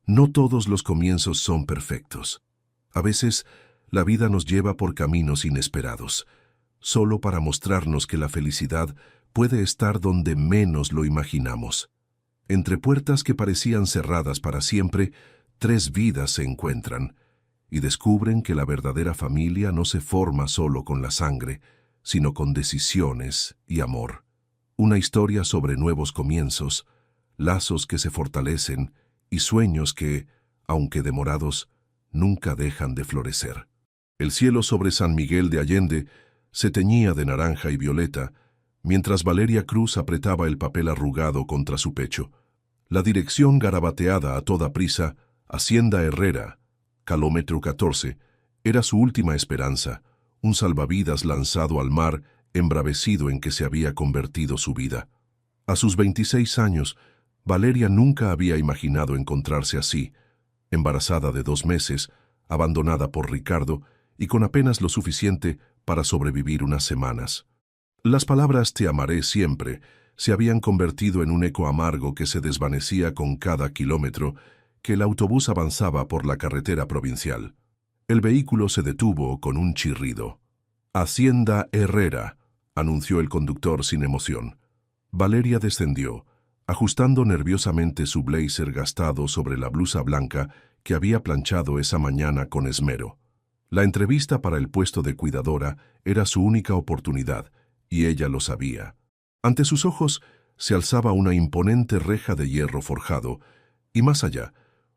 No todos los comienzos son perfectos. A veces, la vida nos lleva por caminos inesperados, solo para mostrarnos que la felicidad puede estar donde menos lo imaginamos. Entre puertas que parecían cerradas para siempre, 3 vidas se encuentran y descubren que la verdadera familia no se forma solo con la sangre, sino con decisiones y amor. Una historia sobre nuevos comienzos, lazos que se fortalecen y sueños que, aunque demorados, nunca dejan de florecer. El cielo sobre San Miguel de Allende se teñía de naranja y violeta, mientras Valeria Cruz apretaba el papel arrugado contra su pecho. La dirección garabateada a toda prisa, Hacienda Herrera, kilómetro 14, era su última esperanza, un salvavidas lanzado al mar, embravecido en que se había convertido su vida. A sus 26 años, Valeria nunca había imaginado encontrarse así, embarazada de 2 meses, abandonada por Ricardo y con apenas lo suficiente para sobrevivir unas semanas. Las palabras «te amaré siempre» se habían convertido en un eco amargo que se desvanecía con cada kilómetro que el autobús avanzaba por la carretera provincial. El vehículo se detuvo con un chirrido. «Hacienda Herrera», anunció el conductor sin emoción. Valeria descendió, ajustando nerviosamente su blazer gastado sobre la blusa blanca que había planchado esa mañana con esmero. La entrevista para el puesto de cuidadora era su única oportunidad, y ella lo sabía. Ante sus ojos se alzaba una imponente reja de hierro forjado, y más allá,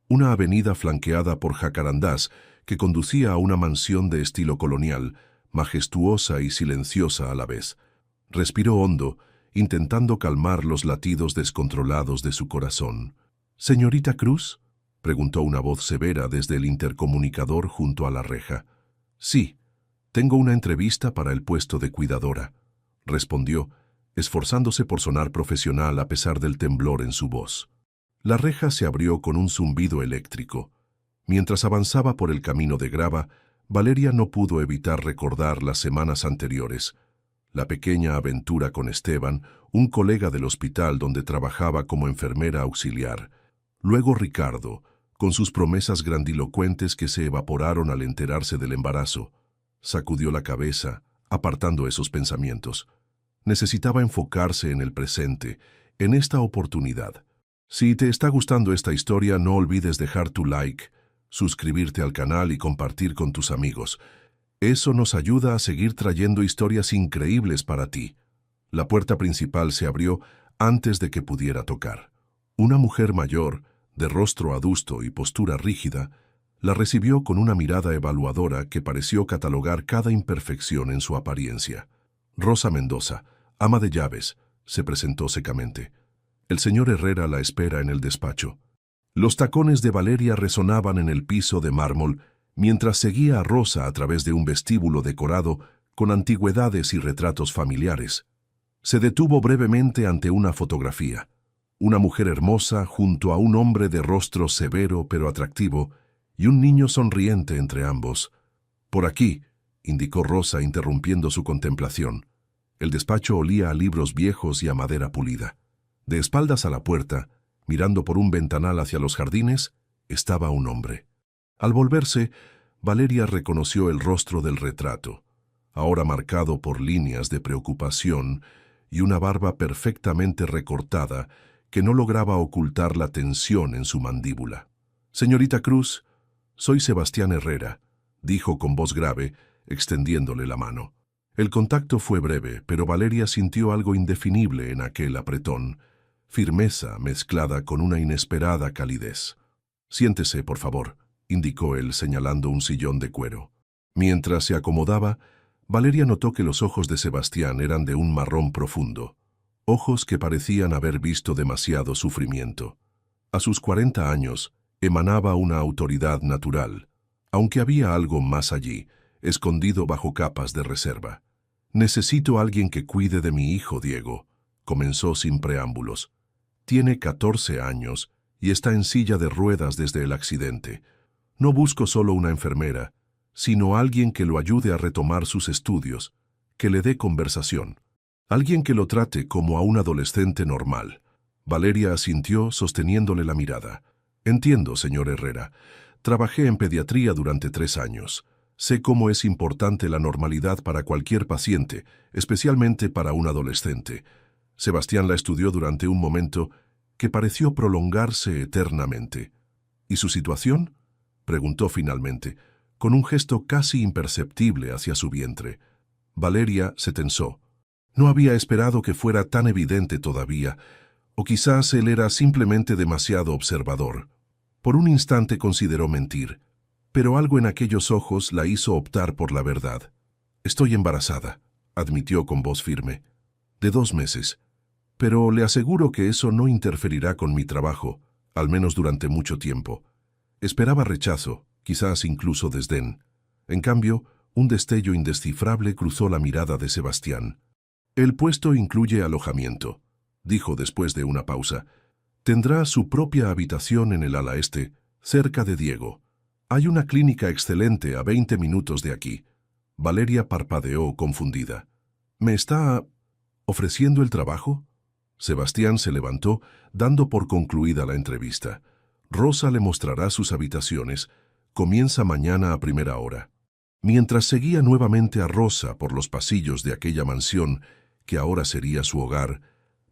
una avenida flanqueada por jacarandás que conducía a una mansión de estilo colonial, majestuosa y silenciosa a la vez. Respiró hondo, intentando calmar los latidos descontrolados de su corazón. «¿Señorita Cruz?», preguntó una voz severa desde el intercomunicador junto a la reja. «Sí, tengo una entrevista para el puesto de cuidadora», respondió, esforzándose por sonar profesional a pesar del temblor en su voz. La reja se abrió con un zumbido eléctrico. Mientras avanzaba por el camino de grava, Valeria no pudo evitar recordar las semanas anteriores. La pequeña aventura con Esteban, un colega del hospital donde trabajaba como enfermera auxiliar. Luego Ricardo, con sus promesas grandilocuentes que se evaporaron al enterarse del embarazo. Sacudió la cabeza, apartando esos pensamientos. Necesitaba enfocarse en el presente, en esta oportunidad. Si te está gustando esta historia, no olvides dejar tu like, suscribirte al canal y compartir con tus amigos. Eso nos ayuda a seguir trayendo historias increíbles para ti. La puerta principal se abrió antes de que pudiera tocar. Una mujer mayor, de rostro adusto y postura rígida, la recibió con una mirada evaluadora que pareció catalogar cada imperfección en su apariencia. Rosa Mendoza, ama de llaves, se presentó secamente. El señor Herrera la espera en el despacho. Los tacones de Valeria resonaban en el piso de mármol mientras seguía a Rosa a través de un vestíbulo decorado con antigüedades y retratos familiares. Se detuvo brevemente ante una fotografía. Una mujer hermosa junto a un hombre de rostro severo pero atractivo y un niño sonriente entre ambos. «Por aquí», indicó Rosa interrumpiendo su contemplación. El despacho olía a libros viejos y a madera pulida. De espaldas a la puerta, mirando por un ventanal hacia los jardines, estaba un hombre. Al volverse, Valeria reconoció el rostro del retrato, ahora marcado por líneas de preocupación y una barba perfectamente recortada que no lograba ocultar la tensión en su mandíbula. «Señorita Cruz, soy Sebastián Herrera», dijo con voz grave, extendiéndole la mano. El contacto fue breve, pero Valeria sintió algo indefinible en aquel apretón, firmeza mezclada con una inesperada calidez. «Siéntese, por favor», indicó él señalando un sillón de cuero. Mientras se acomodaba, Valeria notó que los ojos de Sebastián eran de un marrón profundo, ojos que parecían haber visto demasiado sufrimiento. A sus 40 años, emanaba una autoridad natural, aunque había algo más allí, escondido bajo capas de reserva. «Necesito a alguien que cuide de mi hijo, Diego», comenzó sin preámbulos. «Tiene 14 años y está en silla de ruedas desde el accidente. No busco solo una enfermera, sino alguien que lo ayude a retomar sus estudios, que le dé conversación. Alguien que lo trate como a un adolescente normal». Valeria asintió sosteniéndole la mirada. Entiendo, señor Herrera. Trabajé en pediatría durante 3 años. Sé cómo es importante la normalidad para cualquier paciente, especialmente para un adolescente. Sebastián la estudió durante un momento que pareció prolongarse eternamente. ¿Y su situación?, preguntó finalmente, con un gesto casi imperceptible hacia su vientre. Valeria se tensó. No había esperado que fuera tan evidente todavía, o quizás él era simplemente demasiado observador. Por un instante consideró mentir, pero algo en aquellos ojos la hizo optar por la verdad. «Estoy embarazada», admitió con voz firme. «De 2 meses. Pero le aseguro que eso no interferirá con mi trabajo, al menos durante mucho tiempo». Esperaba rechazo, quizás incluso desdén. En cambio, un destello indescifrable cruzó la mirada de Sebastián. «El puesto incluye alojamiento», dijo después de una pausa. «Tendrá su propia habitación en el ala este, cerca de Diego. Hay una clínica excelente a 20 minutos de aquí». Valeria parpadeó confundida. «¿Me está ofreciendo el trabajo?». Sebastián se levantó, dando por concluida la entrevista. «Rosa le mostrará sus habitaciones. Comienza mañana a primera hora». Mientras seguía nuevamente a Rosa por los pasillos de aquella mansión, que ahora sería su hogar,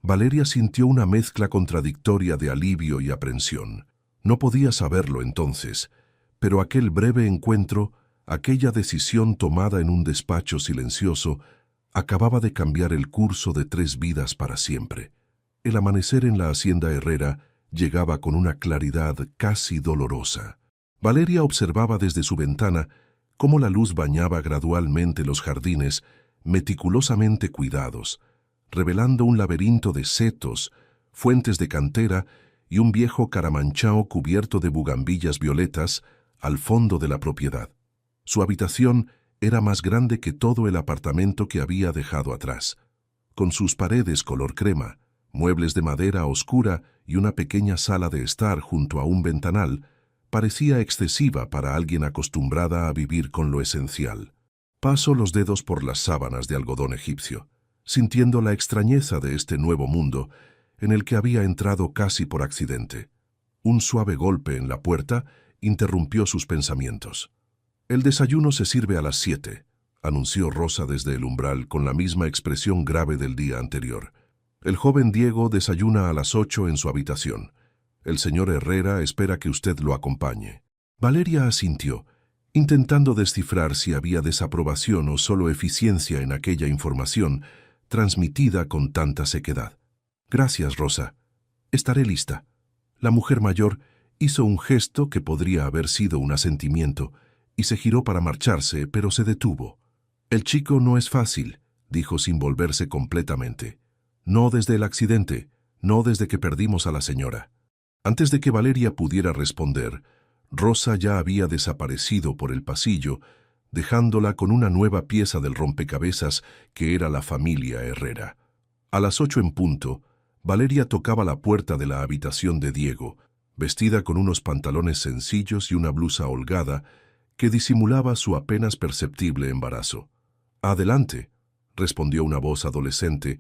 Valeria sintió una mezcla contradictoria de alivio y aprensión. No podía saberlo entonces, pero aquel breve encuentro, aquella decisión tomada en un despacho silencioso, acababa de cambiar el curso de 3 vidas para siempre. El amanecer en la hacienda Herrera llegaba con una claridad casi dolorosa. Valeria observaba desde su ventana cómo la luz bañaba gradualmente los jardines, meticulosamente cuidados, revelando un laberinto de setos, fuentes de cantera y un viejo caramanchao cubierto de bugambillas violetas al fondo de la propiedad. Su habitación era más grande que todo el apartamento que había dejado atrás. Con sus paredes color crema, muebles de madera oscura y una pequeña sala de estar junto a un ventanal, parecía excesiva para alguien acostumbrada a vivir con lo esencial. Pasó los dedos por las sábanas de algodón egipcio, sintiendo la extrañeza de este nuevo mundo en el que había entrado casi por accidente. Un suave golpe en la puerta interrumpió sus pensamientos. «El desayuno se sirve a las 7», anunció Rosa desde el umbral con la misma expresión grave del día anterior. «El joven Diego desayuna a las 8 en su habitación. El señor Herrera espera que usted lo acompañe». Valeria asintió, intentando descifrar si había desaprobación o solo eficiencia en aquella información, transmitida con tanta sequedad. «Gracias, Rosa. Estaré lista». La mujer mayor hizo un gesto que podría haber sido un asentimiento y se giró para marcharse, pero se detuvo. «El chico no es fácil», dijo sin volverse completamente. «No desde el accidente, no desde que perdimos a la señora». Antes de que Valeria pudiera responder, Rosa ya había desaparecido por el pasillo, dejándola con una nueva pieza del rompecabezas que era la familia Herrera. A las 8 en punto, Valeria tocaba la puerta de la habitación de Diego, vestida con unos pantalones sencillos y una blusa holgada que disimulaba su apenas perceptible embarazo. «Adelante», respondió una voz adolescente,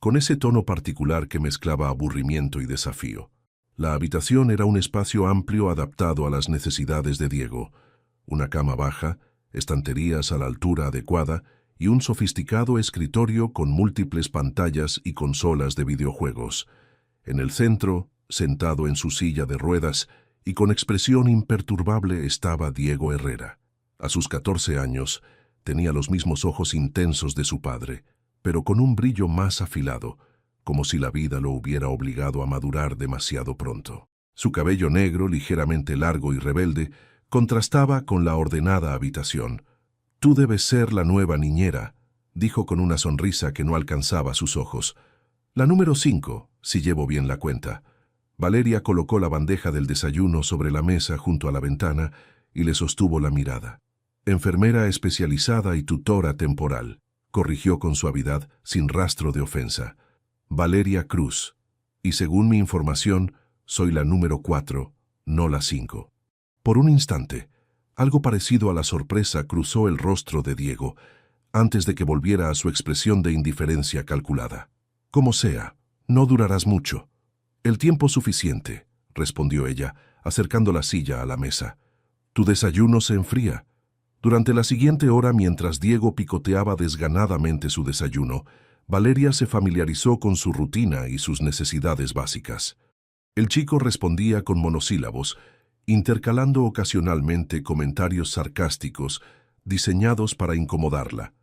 con ese tono particular que mezclaba aburrimiento y desafío. La habitación era un espacio amplio adaptado a las necesidades de Diego. Una cama baja, estanterías a la altura adecuada y un sofisticado escritorio con múltiples pantallas y consolas de videojuegos. En el centro, sentado en su silla de ruedas y con expresión imperturbable, estaba Diego Herrera. A sus 14 años, tenía los mismos ojos intensos de su padre, pero con un brillo más afilado, como si la vida lo hubiera obligado a madurar demasiado pronto. Su cabello negro, ligeramente largo y rebelde, contrastaba con la ordenada habitación. «Tú debes ser la nueva niñera», dijo con una sonrisa que no alcanzaba sus ojos. «La número 5, si llevo bien la cuenta». Valeria colocó la bandeja del desayuno sobre la mesa junto a la ventana y le sostuvo la mirada. «Enfermera especializada y tutora temporal», corrigió con suavidad, sin rastro de ofensa. «Valeria Cruz. Y según mi información, soy la número 4, no la 5». Por un instante, algo parecido a la sorpresa cruzó el rostro de Diego, antes de que volviera a su expresión de indiferencia calculada. «Como sea, no durarás mucho». «El tiempo suficiente», respondió ella, acercando la silla a la mesa. «Tu desayuno se enfría». Durante la siguiente hora, mientras Diego picoteaba desganadamente su desayuno, Valeria se familiarizó con su rutina y sus necesidades básicas. El chico respondía con monosílabos, intercalando ocasionalmente comentarios sarcásticos diseñados para incomodarla.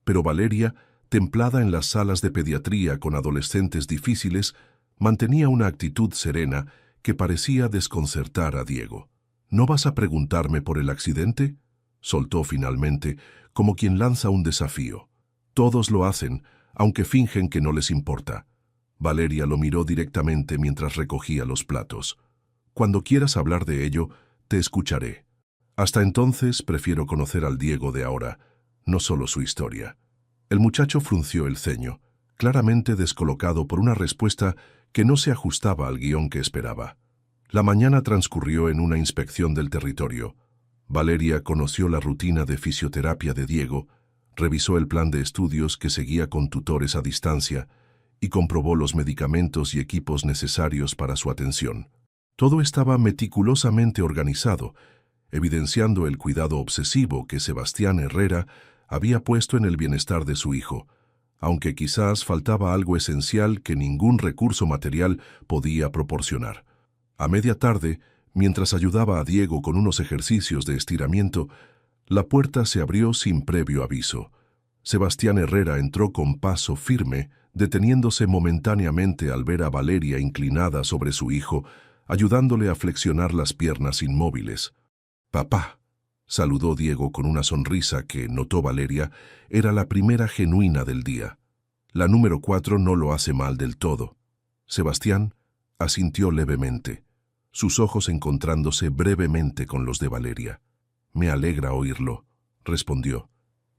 Pero Valeria, templada en las salas de pediatría con adolescentes difíciles, mantenía una actitud serena que parecía desconcertar a Diego. «¿No vas a preguntarme por el accidente?», soltó finalmente, como quien lanza un desafío. «Todos lo hacen, aunque fingen que no les importa». Valeria lo miró directamente mientras recogía los platos. «Cuando quieras hablar de ello, te escucharé. Hasta entonces prefiero conocer al Diego de ahora, no solo su historia». El muchacho frunció el ceño, claramente descolocado por una respuesta que no se ajustaba al guión que esperaba. La mañana transcurrió en una inspección del territorio. Valeria conoció la rutina de fisioterapia de Diego, revisó el plan de estudios que seguía con tutores a distancia y comprobó los medicamentos y equipos necesarios para su atención. Todo estaba meticulosamente organizado, evidenciando el cuidado obsesivo que Sebastián Herrera había puesto en el bienestar de su hijo, aunque quizás faltaba algo esencial que ningún recurso material podía proporcionar. A media tarde, mientras ayudaba a Diego con unos ejercicios de estiramiento, la puerta se abrió sin previo aviso. Sebastián Herrera entró con paso firme, deteniéndose momentáneamente al ver a Valeria inclinada sobre su hijo, ayudándole a flexionar las piernas inmóviles. «Papá», saludó Diego con una sonrisa que, notó Valeria, era la primera genuina del día. «La número 4 no lo hace mal del todo». Sebastián asintió levemente, sus ojos encontrándose brevemente con los de Valeria. «Me alegra oírlo», respondió,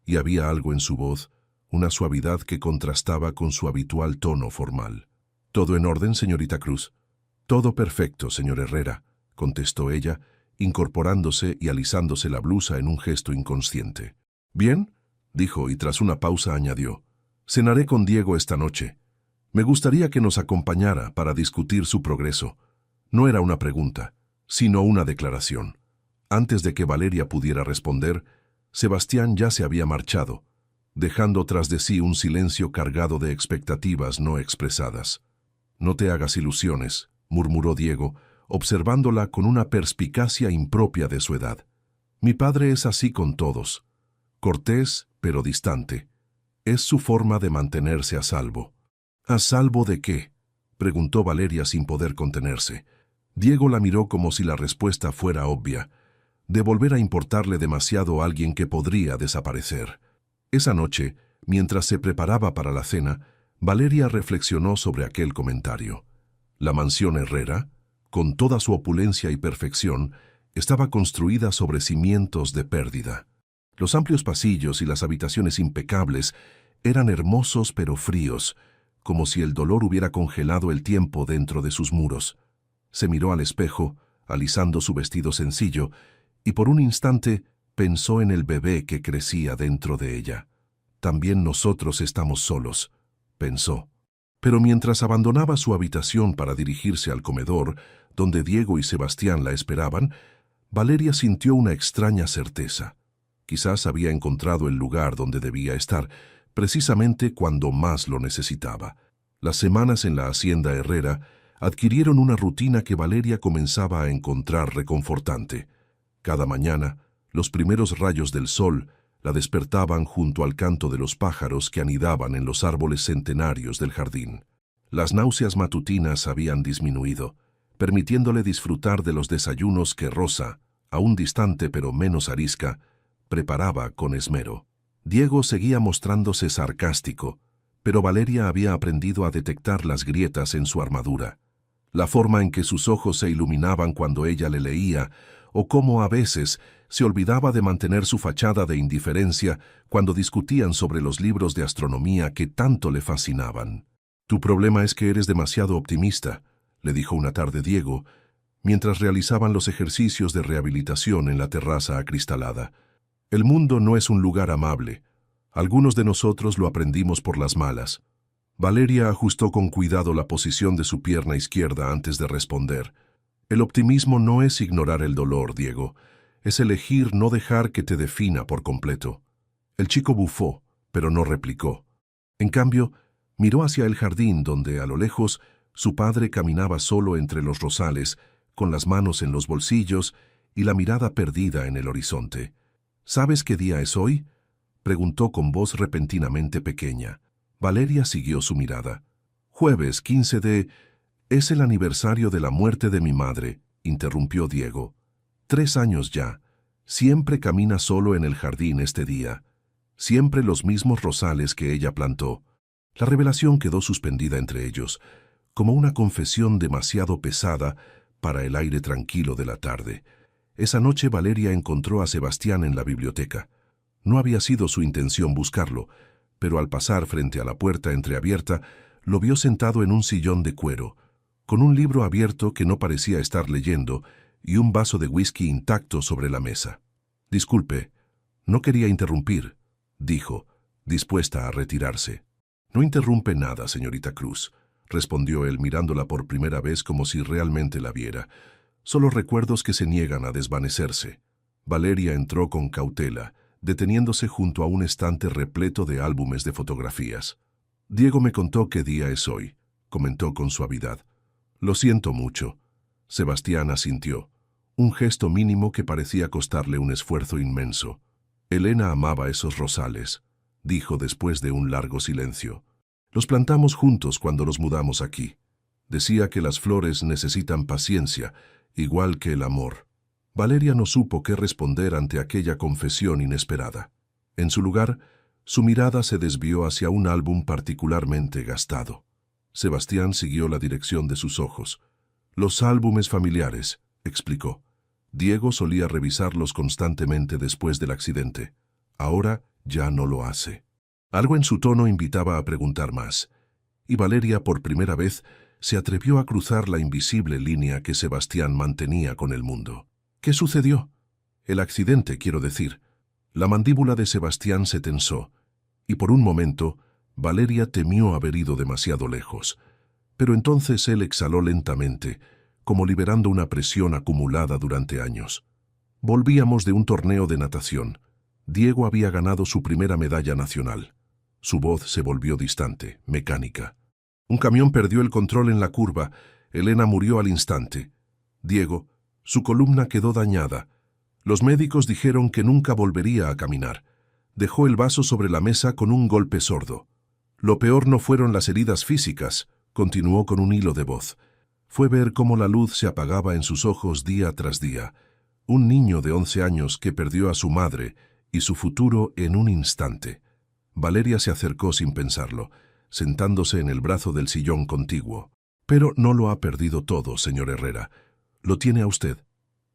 y había algo en su voz, una suavidad que contrastaba con su habitual tono formal. «¿Todo en orden, señorita Cruz?» «Todo perfecto, señor Herrera», contestó ella, incorporándose y alisándose la blusa en un gesto inconsciente. «Bien», dijo, y tras una pausa añadió, «cenaré con Diego esta noche. Me gustaría que nos acompañara para discutir su progreso». No era una pregunta, sino una declaración. Antes de que Valeria pudiera responder, Sebastián ya se había marchado, dejando tras de sí un silencio cargado de expectativas no expresadas. «No te hagas ilusiones», murmuró Diego, observándola con una perspicacia impropia de su edad. «Mi padre es así con todos. Cortés, pero distante. Es su forma de mantenerse a salvo». «¿A salvo de qué?», preguntó Valeria sin poder contenerse. Diego la miró como si la respuesta fuera obvia, de volver a importarle demasiado a alguien que podría desaparecer. Esa noche, mientras se preparaba para la cena, Valeria reflexionó sobre aquel comentario. La mansión Herrera, con toda su opulencia y perfección, estaba construida sobre cimientos de pérdida. Los amplios pasillos y las habitaciones impecables eran hermosos pero fríos, como si el dolor hubiera congelado el tiempo dentro de sus muros. Se miró al espejo, alisando su vestido sencillo, y por un instante pensó en el bebé que crecía dentro de ella. «También nosotros estamos solos», pensó. Pero mientras abandonaba su habitación para dirigirse al comedor, donde Diego y Sebastián la esperaban, Valeria sintió una extraña certeza. Quizás había encontrado el lugar donde debía estar, precisamente cuando más lo necesitaba. Las semanas en la hacienda Herrera adquirieron una rutina que Valeria comenzaba a encontrar reconfortante. Cada mañana, los primeros rayos del sol la despertaban junto al canto de los pájaros que anidaban en los árboles centenarios del jardín. Las náuseas matutinas habían disminuido, permitiéndole disfrutar de los desayunos que Rosa, aún distante pero menos arisca, preparaba con esmero. Diego seguía mostrándose sarcástico, pero Valeria había aprendido a detectar las grietas en su armadura. La forma en que sus ojos se iluminaban cuando ella le leía, o cómo a veces se olvidaba de mantener su fachada de indiferencia cuando discutían sobre los libros de astronomía que tanto le fascinaban. «Tu problema es que eres demasiado optimista», le dijo una tarde Diego, mientras realizaban los ejercicios de rehabilitación en la terraza acristalada. «El mundo no es un lugar amable. Algunos de nosotros lo aprendimos por las malas». Valeria ajustó con cuidado la posición de su pierna izquierda antes de responder. El optimismo no es ignorar el dolor, Diego. Es elegir no dejar que te defina por completo. El chico bufó, pero no replicó. En cambio, miró hacia el jardín donde, a lo lejos, su padre caminaba solo entre los rosales, con las manos en los bolsillos y la mirada perdida en el horizonte. ¿Sabes qué día es hoy?, preguntó con voz repentinamente pequeña. Valeria siguió su mirada. Jueves 15 de... Es el aniversario de la muerte de mi madre, interrumpió Diego. 3 años ya. Siempre camina solo en el jardín este día. Siempre los mismos rosales que ella plantó. La revelación quedó suspendida entre ellos, como una confesión demasiado pesada para el aire tranquilo de la tarde. Esa noche Valeria encontró a Sebastián en la biblioteca. No había sido su intención buscarlo, pero al pasar frente a la puerta entreabierta, lo vio sentado en un sillón de cuero, con un libro abierto que no parecía estar leyendo y un vaso de whisky intacto sobre la mesa. «Disculpe, no quería interrumpir», dijo, dispuesta a retirarse. «No interrumpe nada, señorita Cruz», respondió él mirándola por primera vez como si realmente la viera. «Solo recuerdos que se niegan a desvanecerse». Valeria entró con cautela, deteniéndose junto a un estante repleto de álbumes de fotografías. «Diego me contó qué día es hoy», comentó con suavidad. «Lo siento mucho». Sebastián asintió, un gesto mínimo que parecía costarle un esfuerzo inmenso. «Elena amaba esos rosales», dijo después de un largo silencio. «Los plantamos juntos cuando nos mudamos aquí. Decía que las flores necesitan paciencia, igual que el amor». Valeria no supo qué responder ante aquella confesión inesperada. En su lugar, su mirada se desvió hacia un álbum particularmente gastado. Sebastián siguió la dirección de sus ojos. «Los álbumes familiares», explicó. «Diego solía revisarlos constantemente después del accidente. Ahora ya no lo hace». Algo en su tono invitaba a preguntar más, y Valeria por primera vez se atrevió a cruzar la invisible línea que Sebastián mantenía con el mundo. «¿Qué sucedió?» «El accidente, quiero decir». La mandíbula de Sebastián se tensó, y por un momento Valeria temió haber ido demasiado lejos. Pero entonces él exhaló lentamente, como liberando una presión acumulada durante años. «Volvíamos de un torneo de natación. Diego había ganado su primera medalla nacional». Su voz se volvió distante, mecánica. «Un camión perdió el control en la curva. Elena murió al instante. Diego, su columna quedó dañada. Los médicos dijeron que nunca volvería a caminar. Dejó el vaso sobre la mesa con un golpe sordo. Lo peor no fueron las heridas físicas», continuó con un hilo de voz. «Fue ver cómo la luz se apagaba en sus ojos día tras día. Un niño de 11 años que perdió a su madre y su futuro en un instante». Valeria se acercó sin pensarlo, sentándose en el brazo del sillón contiguo. «Pero no lo ha perdido todo, señor Herrera. Lo tiene a usted».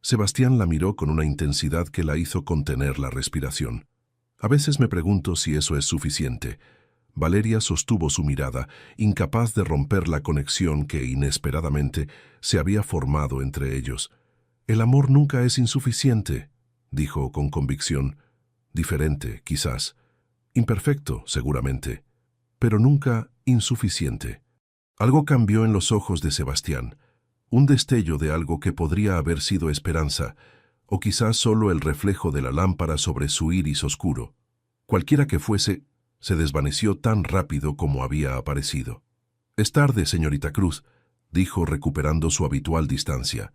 Sebastián la miró con una intensidad que la hizo contener la respiración. «A veces me pregunto si eso es suficiente». Valeria sostuvo su mirada, incapaz de romper la conexión que inesperadamente se había formado entre ellos. «El amor nunca es insuficiente», dijo con convicción. «Diferente, quizás. Imperfecto, seguramente. Pero nunca insuficiente». Algo cambió en los ojos de Sebastián. Un destello de algo que podría haber sido esperanza, o quizás solo el reflejo de la lámpara sobre su iris oscuro. Cualquiera que fuese, se desvaneció tan rápido como había aparecido. «Es tarde, señorita Cruz», dijo recuperando su habitual distancia.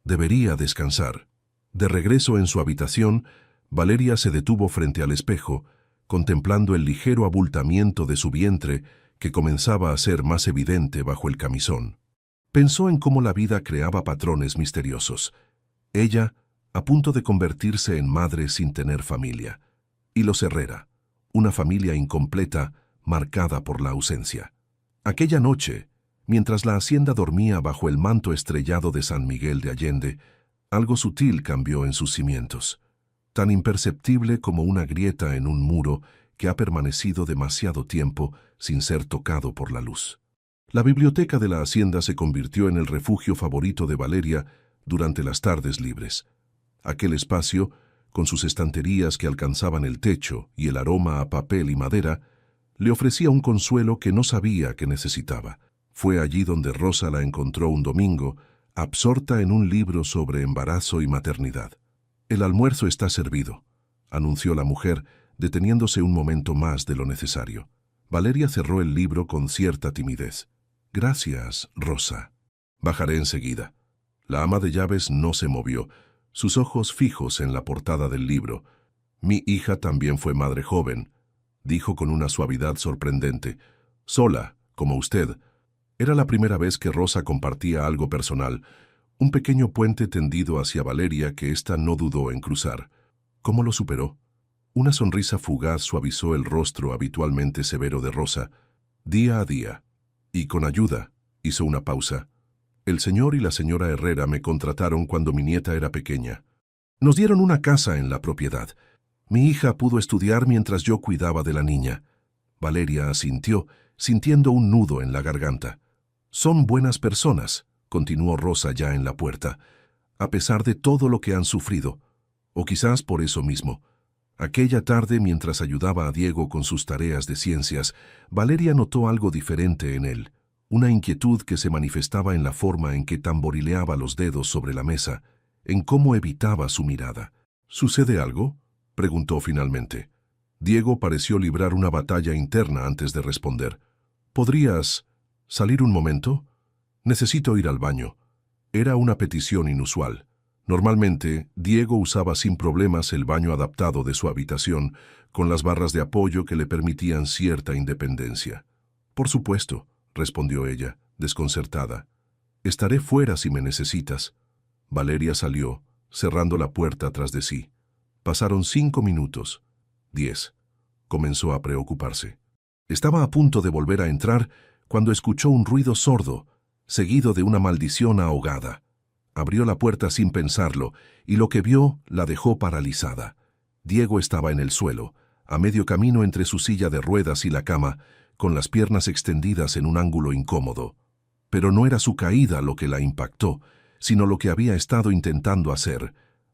«Debería descansar». De regreso en su habitación, Valeria se detuvo frente al espejo, contemplando el ligero abultamiento de su vientre que comenzaba a ser más evidente bajo el camisón. Pensó en cómo la vida creaba patrones misteriosos. Ella, a punto de convertirse en madre sin tener familia. Y los Herrera, una familia incompleta, marcada por la ausencia. Aquella noche, mientras la hacienda dormía bajo el manto estrellado de San Miguel de Allende, algo sutil cambió en sus cimientos, tan imperceptible como una grieta en un muro que ha permanecido demasiado tiempo sin ser tocado por la luz. La biblioteca de la hacienda se convirtió en el refugio favorito de Valeria durante las tardes libres. Aquel espacio, con sus estanterías que alcanzaban el techo y el aroma a papel y madera, le ofrecía un consuelo que no sabía que necesitaba. Fue allí donde Rosa la encontró un domingo, absorta en un libro sobre embarazo y maternidad. «El almuerzo está servido», anunció la mujer, deteniéndose un momento más de lo necesario. Valeria cerró el libro con cierta timidez. «Gracias, Rosa. Bajaré enseguida». La ama de llaves no se movió, sus ojos fijos en la portada del libro. «Mi hija también fue madre joven», dijo con una suavidad sorprendente. «Sola, como usted». Era la primera vez que Rosa compartía algo personal, un pequeño puente tendido hacia Valeria que ésta no dudó en cruzar. ¿Cómo lo superó? Una sonrisa fugaz suavizó el rostro habitualmente severo de Rosa. «Día a día. Y con ayuda», hizo una pausa. «El señor y la señora Herrera me contrataron cuando mi nieta era pequeña. Nos dieron una casa en la propiedad. Mi hija pudo estudiar mientras yo cuidaba de la niña». Valeria asintió, sintiendo un nudo en la garganta. «Son buenas personas», continuó Rosa ya en la puerta, «a pesar de todo lo que han sufrido. O quizás por eso mismo». Aquella tarde, mientras ayudaba a Diego con sus tareas de ciencias, Valeria notó algo diferente en él, una inquietud que se manifestaba en la forma en que tamborileaba los dedos sobre la mesa, en cómo evitaba su mirada. «¿Sucede algo?», preguntó finalmente. Diego pareció librar una batalla interna antes de responder. «¿Podrías salir un momento? Necesito ir al baño». Era una petición inusual. Normalmente, Diego usaba sin problemas el baño adaptado de su habitación, con las barras de apoyo que le permitían cierta independencia. «Por supuesto», respondió ella, desconcertada. «Estaré fuera si me necesitas». Valeria salió, cerrando la puerta tras de sí. Pasaron 5 minutos. 10. Comenzó a preocuparse. Estaba a punto de volver a entrar cuando escuchó un ruido sordo, seguido de una maldición ahogada. Abrió la puerta sin pensarlo, y lo que vio la dejó paralizada. Diego estaba en el suelo, a medio camino entre su silla de ruedas y la cama, con las piernas extendidas en un ángulo incómodo. Pero no era su caída lo que la impactó, sino lo que había estado intentando hacer.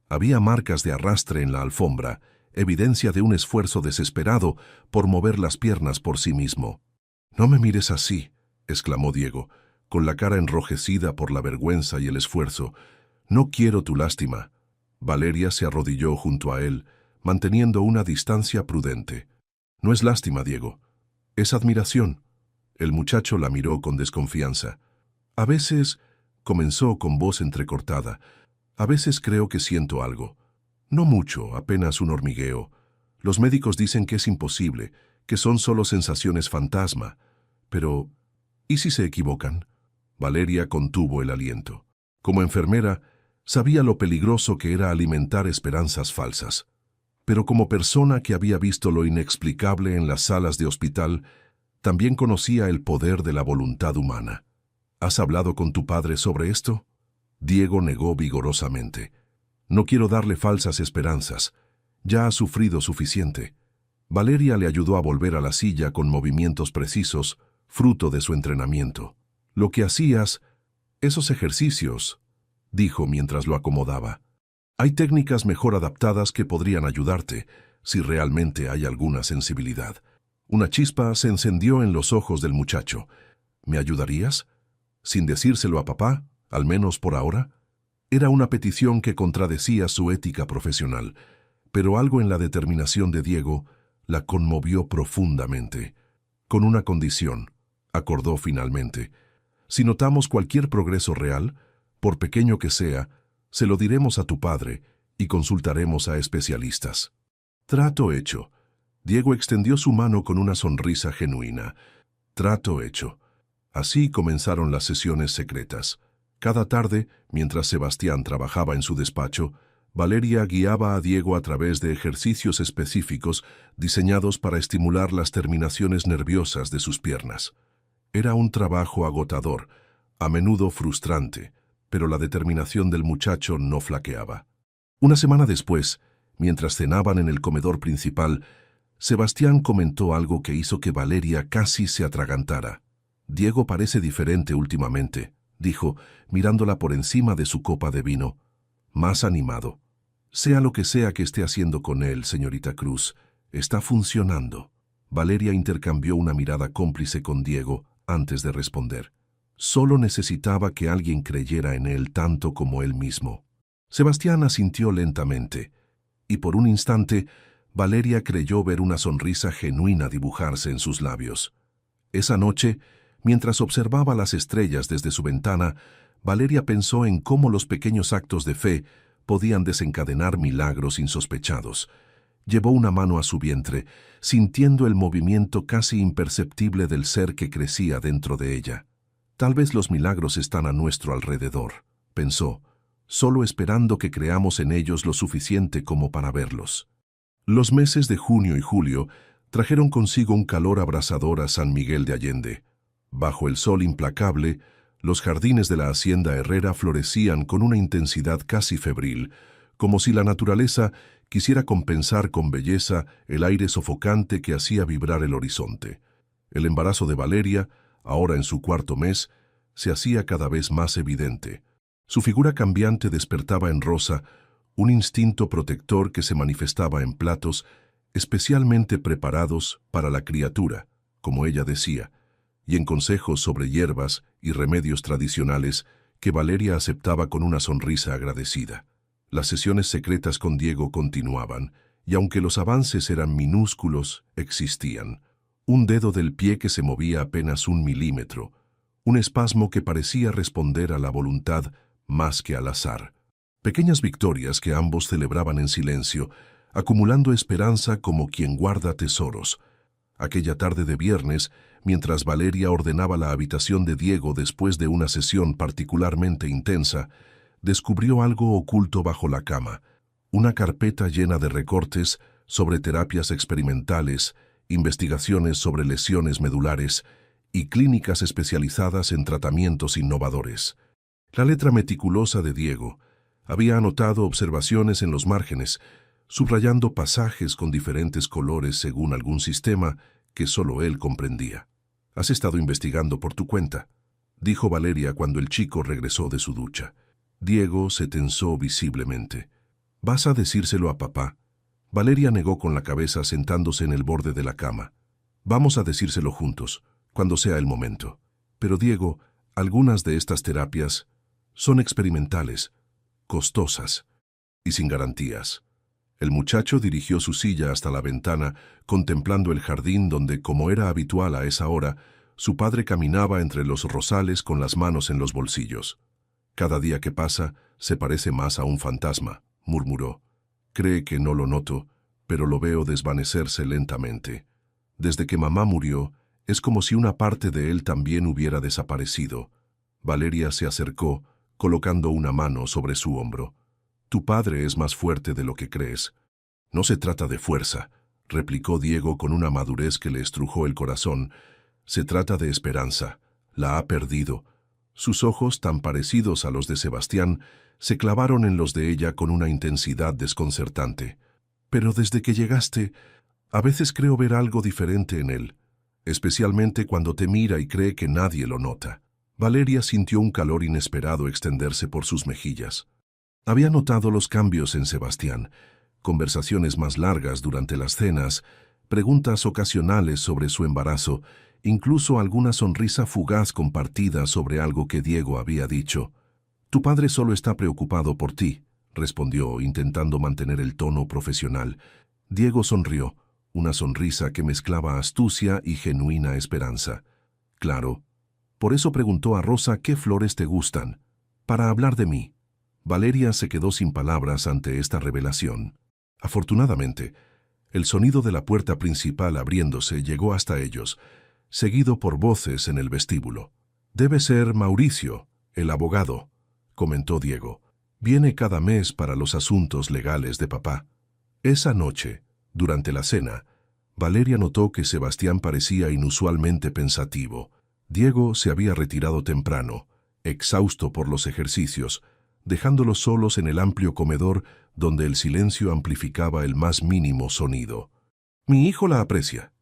Había marcas de arrastre en la alfombra, evidencia de un esfuerzo desesperado por mover las piernas por sí mismo. «No me mires así», exclamó Diego, con la cara enrojecida por la vergüenza y el esfuerzo. «No quiero tu lástima». Valeria se arrodilló junto a él, manteniendo una distancia prudente. «No es lástima, Diego. Es admiración». El muchacho la miró con desconfianza. «A veces», comenzó con voz entrecortada, «a veces creo que siento algo. No mucho, apenas un hormigueo. Los médicos dicen que es imposible, que son solo sensaciones fantasma. Pero, ¿y si se equivocan?». Valeria contuvo el aliento. Como enfermera, sabía lo peligroso que era alimentar esperanzas falsas. Pero como persona que había visto lo inexplicable en las salas de hospital, también conocía el poder de la voluntad humana. «¿Has hablado con tu padre sobre esto?». Diego negó vigorosamente. «No quiero darle falsas esperanzas. Ya ha sufrido suficiente». Valeria le ayudó a volver a la silla con movimientos precisos, fruto de su entrenamiento. «Lo que hacías, esos ejercicios», dijo mientras lo acomodaba. «Hay técnicas mejor adaptadas que podrían ayudarte, si realmente hay alguna sensibilidad». Una chispa se encendió en los ojos del muchacho. «¿Me ayudarías? Sin decírselo a papá, al menos por ahora». Era una petición que contradecía su ética profesional, pero algo en la determinación de Diego la conmovió profundamente. «Con una condición», acordó finalmente. «Si notamos cualquier progreso real, por pequeño que sea, se lo diremos a tu padre y consultaremos a especialistas». «Trato hecho». Diego extendió su mano con una sonrisa genuina. «Trato hecho». Así comenzaron las sesiones secretas. Cada tarde, mientras Sebastián trabajaba en su despacho, Valeria guiaba a Diego a través de ejercicios específicos diseñados para estimular las terminaciones nerviosas de sus piernas. Era un trabajo agotador, a menudo frustrante, pero la determinación del muchacho no flaqueaba. Una semana después, mientras cenaban en el comedor principal, Sebastián comentó algo que hizo que Valeria casi se atragantara. «Diego parece diferente últimamente», dijo, mirándola por encima de su copa de vino. «Más animado. Sea lo que sea que esté haciendo con él, señorita Cruz, está funcionando». Valeria intercambió una mirada cómplice con Diego antes de responder. Solo necesitaba que alguien creyera en él tanto como él mismo. Sebastián asintió lentamente, y por un instante Valeria creyó ver una sonrisa genuina dibujarse en sus labios. Esa noche, mientras observaba las estrellas desde su ventana, Valeria pensó en cómo los pequeños actos de fe podían desencadenar milagros insospechados. Llevó una mano a su vientre, sintiendo el movimiento casi imperceptible del ser que crecía dentro de ella. Tal vez los milagros están a nuestro alrededor, pensó, solo esperando que creamos en ellos lo suficiente como para verlos. Los meses de junio y julio trajeron consigo un calor abrasador a San Miguel de Allende. Bajo el sol implacable, los jardines de la hacienda Herrera florecían con una intensidad casi febril, como si la naturaleza quisiera compensar con belleza el aire sofocante que hacía vibrar el horizonte. El embarazo de Valeria, ahora en su cuarto mes, se hacía cada vez más evidente. Su figura cambiante despertaba en Rosa un instinto protector que se manifestaba en platos especialmente preparados para la criatura, como ella decía, y en consejos sobre hierbas y remedios tradicionales que Valeria aceptaba con una sonrisa agradecida. Las sesiones secretas con Diego continuaban, y aunque los avances eran minúsculos, existían. Un dedo del pie que se movía apenas 1 milímetro, un espasmo que parecía responder a la voluntad más que al azar. Pequeñas victorias que ambos celebraban en silencio, acumulando esperanza como quien guarda tesoros. Aquella tarde de viernes, mientras Valeria ordenaba la habitación de Diego después de una sesión particularmente intensa, descubrió algo oculto bajo la cama, una carpeta llena de recortes sobre terapias experimentales, investigaciones sobre lesiones medulares y clínicas especializadas en tratamientos innovadores. La letra meticulosa de Diego había anotado observaciones en los márgenes, subrayando pasajes con diferentes colores según algún sistema que solo él comprendía. «Has estado investigando por tu cuenta», dijo Valeria cuando el chico regresó de su ducha. Diego se tensó visiblemente. «¿Vas a decírselo a papá?». Valeria negó con la cabeza sentándose en el borde de la cama. «Vamos a decírselo juntos, cuando sea el momento. Pero Diego, algunas de estas terapias son experimentales, costosas y sin garantías». El muchacho dirigió su silla hasta la ventana, contemplando el jardín donde, como era habitual a esa hora, su padre caminaba entre los rosales con las manos en los bolsillos. «Cada día que pasa se parece más a un fantasma», murmuró. «Cree que no lo noto, pero lo veo desvanecerse lentamente. Desde que mamá murió, es como si una parte de él también hubiera desaparecido». Valeria se acercó, colocando una mano sobre su hombro. «Tu padre es más fuerte de lo que crees». «No se trata de fuerza», replicó Diego con una madurez que le estrujó el corazón. «Se trata de esperanza. La ha perdido». Sus ojos, tan parecidos a los de Sebastián, se clavaron en los de ella con una intensidad desconcertante. «Pero desde que llegaste, a veces creo ver algo diferente en él, especialmente cuando te mira y cree que nadie lo nota». Valeria sintió un calor inesperado extenderse por sus mejillas. Había notado los cambios en Sebastián, conversaciones más largas durante las cenas, preguntas ocasionales sobre su embarazo, incluso alguna sonrisa fugaz compartida sobre algo que Diego había dicho. «Tu padre solo está preocupado por ti», respondió, intentando mantener el tono profesional. Diego sonrió, una sonrisa que mezclaba astucia y genuina esperanza. «Claro. Por eso preguntó a Rosa qué flores te gustan, para hablar de mí». Valeria se quedó sin palabras ante esta revelación. Afortunadamente, el sonido de la puerta principal abriéndose llegó hasta ellos, seguido por voces en el vestíbulo. «Debe ser Mauricio, el abogado», comentó Diego. «Viene cada mes para los asuntos legales de papá». Esa noche, durante la cena, Valeria notó que Sebastián parecía inusualmente pensativo. Diego se había retirado temprano, exhausto por los ejercicios, dejándolos solos en el amplio comedor donde el silencio amplificaba el más mínimo sonido. «Mi hijo la aprecia»,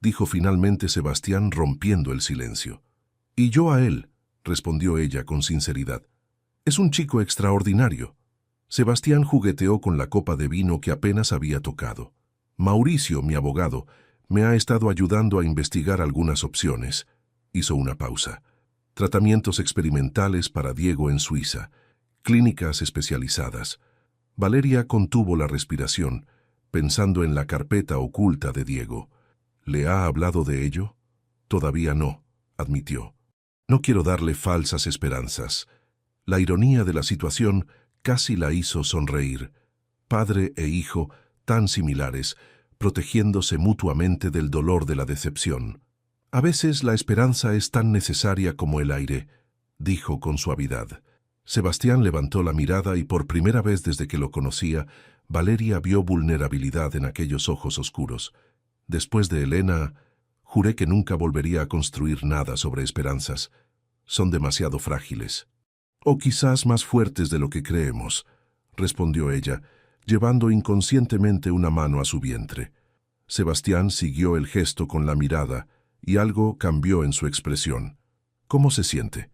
dijo finalmente Sebastián rompiendo el silencio. «Y yo a él», respondió ella con sinceridad. «Es un chico extraordinario». Sebastián jugueteó con la copa de vino que apenas había tocado. «Mauricio, mi abogado, me ha estado ayudando a investigar algunas opciones». Hizo una pausa. tratamientos experimentales para Diego en Suiza, clínicas especializadas. Valeria contuvo la respiración, pensando en la carpeta oculta de Diego. ¿Le ha hablado de ello? Todavía no, admitió. No quiero darle falsas esperanzas. La ironía de la situación casi la hizo sonreír. Padre e hijo, tan similares, protegiéndose mutuamente del dolor de la decepción. A veces la esperanza es tan necesaria como el aire, dijo con suavidad. Sebastián levantó la mirada y por primera vez desde que lo conocía, Valeria vio vulnerabilidad en aquellos ojos oscuros. Después de Elena, juré que nunca volvería a construir nada sobre esperanzas. Son demasiado frágiles. O quizás más fuertes de lo que creemos, respondió ella, llevando inconscientemente una mano a su vientre. Sebastián siguió el gesto con la mirada, y algo cambió en su expresión. ¿Cómo se siente?,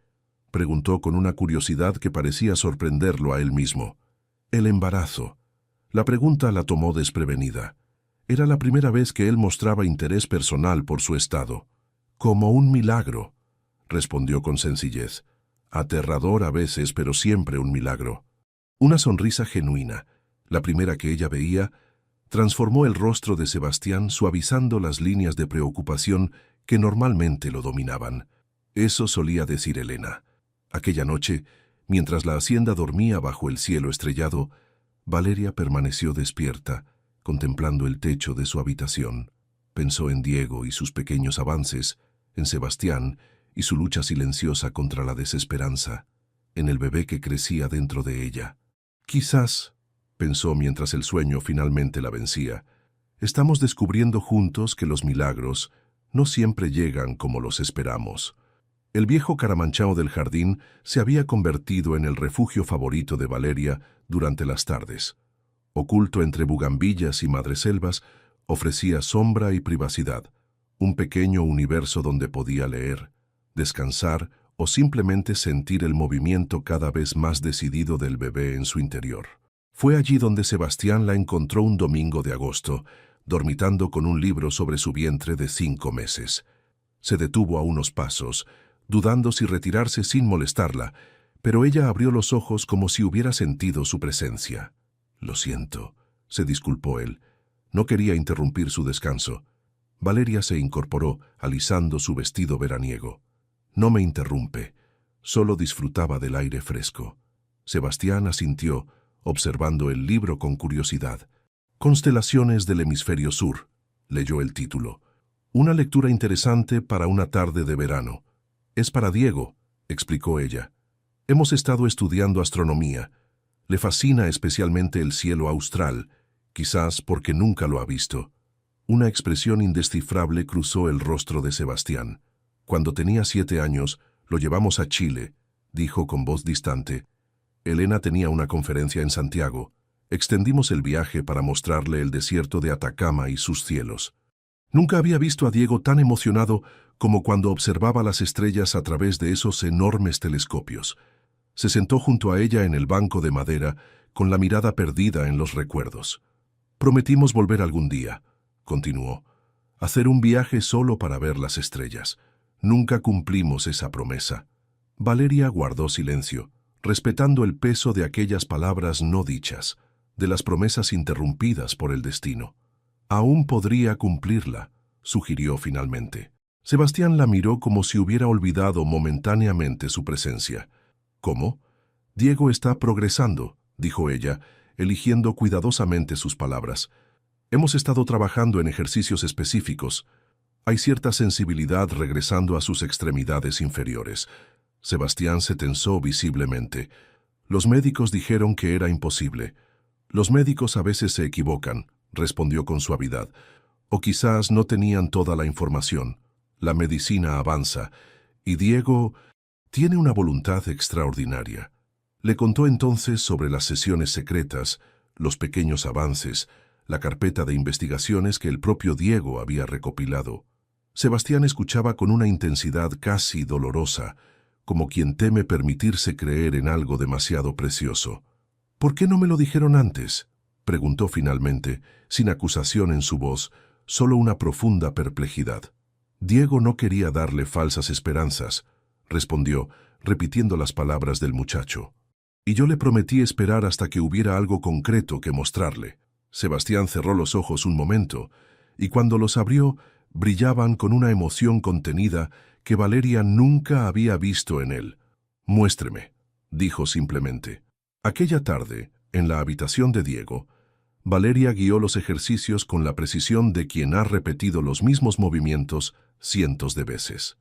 preguntó con una curiosidad que parecía sorprenderlo a él mismo. El embarazo. La pregunta la tomó desprevenida. Era la primera vez que él mostraba interés personal por su estado. Como un milagro, respondió con sencillez. Aterrador a veces, pero siempre un milagro. Una sonrisa genuina, la primera que ella veía, transformó el rostro de Sebastián suavizando las líneas de preocupación que normalmente lo dominaban. Eso solía decir Elena. Aquella noche, mientras la hacienda dormía bajo el cielo estrellado, Valeria permaneció despierta, contemplando el techo de su habitación. Pensó en Diego y sus pequeños avances, en Sebastián y su lucha silenciosa contra la desesperanza, en el bebé que crecía dentro de ella. Quizás, pensó mientras el sueño finalmente la vencía, estamos descubriendo juntos que los milagros no siempre llegan como los esperamos. El viejo caramanchao del jardín se había convertido en el refugio favorito de Valeria durante las tardes. Oculto entre bugambillas y madreselvas, ofrecía sombra y privacidad, un pequeño universo donde podía leer, descansar o simplemente sentir el movimiento cada vez más decidido del bebé en su interior. Fue allí donde Sebastián la encontró un domingo de agosto, dormitando con un libro sobre su vientre de 5 meses. Se detuvo a unos pasos, dudando si retirarse sin molestarla, pero ella abrió los ojos como si hubiera sentido su presencia. «Lo siento», se disculpó él. No quería interrumpir su descanso. Valeria se incorporó, alisando su vestido veraniego. «No me interrumpe, solo disfrutaba del aire fresco». Sebastián asintió, observando el libro con curiosidad. «Constelaciones del hemisferio sur», leyó el título. «Una lectura interesante para una tarde de verano». «Es para Diego», explicó ella. «Hemos estado estudiando astronomía. Le fascina especialmente el cielo austral, quizás porque nunca lo ha visto». Una expresión indescifrable cruzó el rostro de Sebastián. «Cuando tenía 7 años, lo llevamos a Chile», dijo con voz distante. «Elena tenía una conferencia en Santiago. Extendimos el viaje para mostrarle el desierto de Atacama y sus cielos. Nunca había visto a Diego tan emocionado como cuando observaba las estrellas a través de esos enormes telescopios. Se sentó junto a ella en el banco de madera, con la mirada perdida en los recuerdos. «Prometimos volver algún día», continuó, «hacer un viaje solo para ver las estrellas. Nunca cumplimos esa promesa». Valeria guardó silencio, respetando el peso de aquellas palabras no dichas, de las promesas interrumpidas por el destino. «Aún podría cumplirla», sugirió finalmente. Sebastián la miró como si hubiera olvidado momentáneamente su presencia. «¿Cómo?» «Diego está progresando», dijo ella, eligiendo cuidadosamente sus palabras. «Hemos estado trabajando en ejercicios específicos. Hay cierta sensibilidad regresando a sus extremidades inferiores». Sebastián se tensó visiblemente. «Los médicos dijeron que era imposible». «Los médicos a veces se equivocan», respondió con suavidad. «O quizás no tenían toda la información. La medicina avanza, y Diego tiene una voluntad extraordinaria». Le contó entonces sobre las sesiones secretas, los pequeños avances, la carpeta de investigaciones que el propio Diego había recopilado. Sebastián escuchaba con una intensidad casi dolorosa, como quien teme permitirse creer en algo demasiado precioso. «¿Por qué no me lo dijeron antes?», preguntó finalmente, sin acusación en su voz, solo una profunda perplejidad. «Diego no quería darle falsas esperanzas», respondió, repitiendo las palabras del muchacho. Y yo le prometí esperar hasta que hubiera algo concreto que mostrarle. Sebastián cerró los ojos un momento, y cuando los abrió, brillaban con una emoción contenida que Valeria nunca había visto en él. «Muéstreme», dijo simplemente. Aquella tarde, en la habitación de Diego, Valeria guió los ejercicios con la precisión de quien ha repetido los mismos movimientos cientos de veces.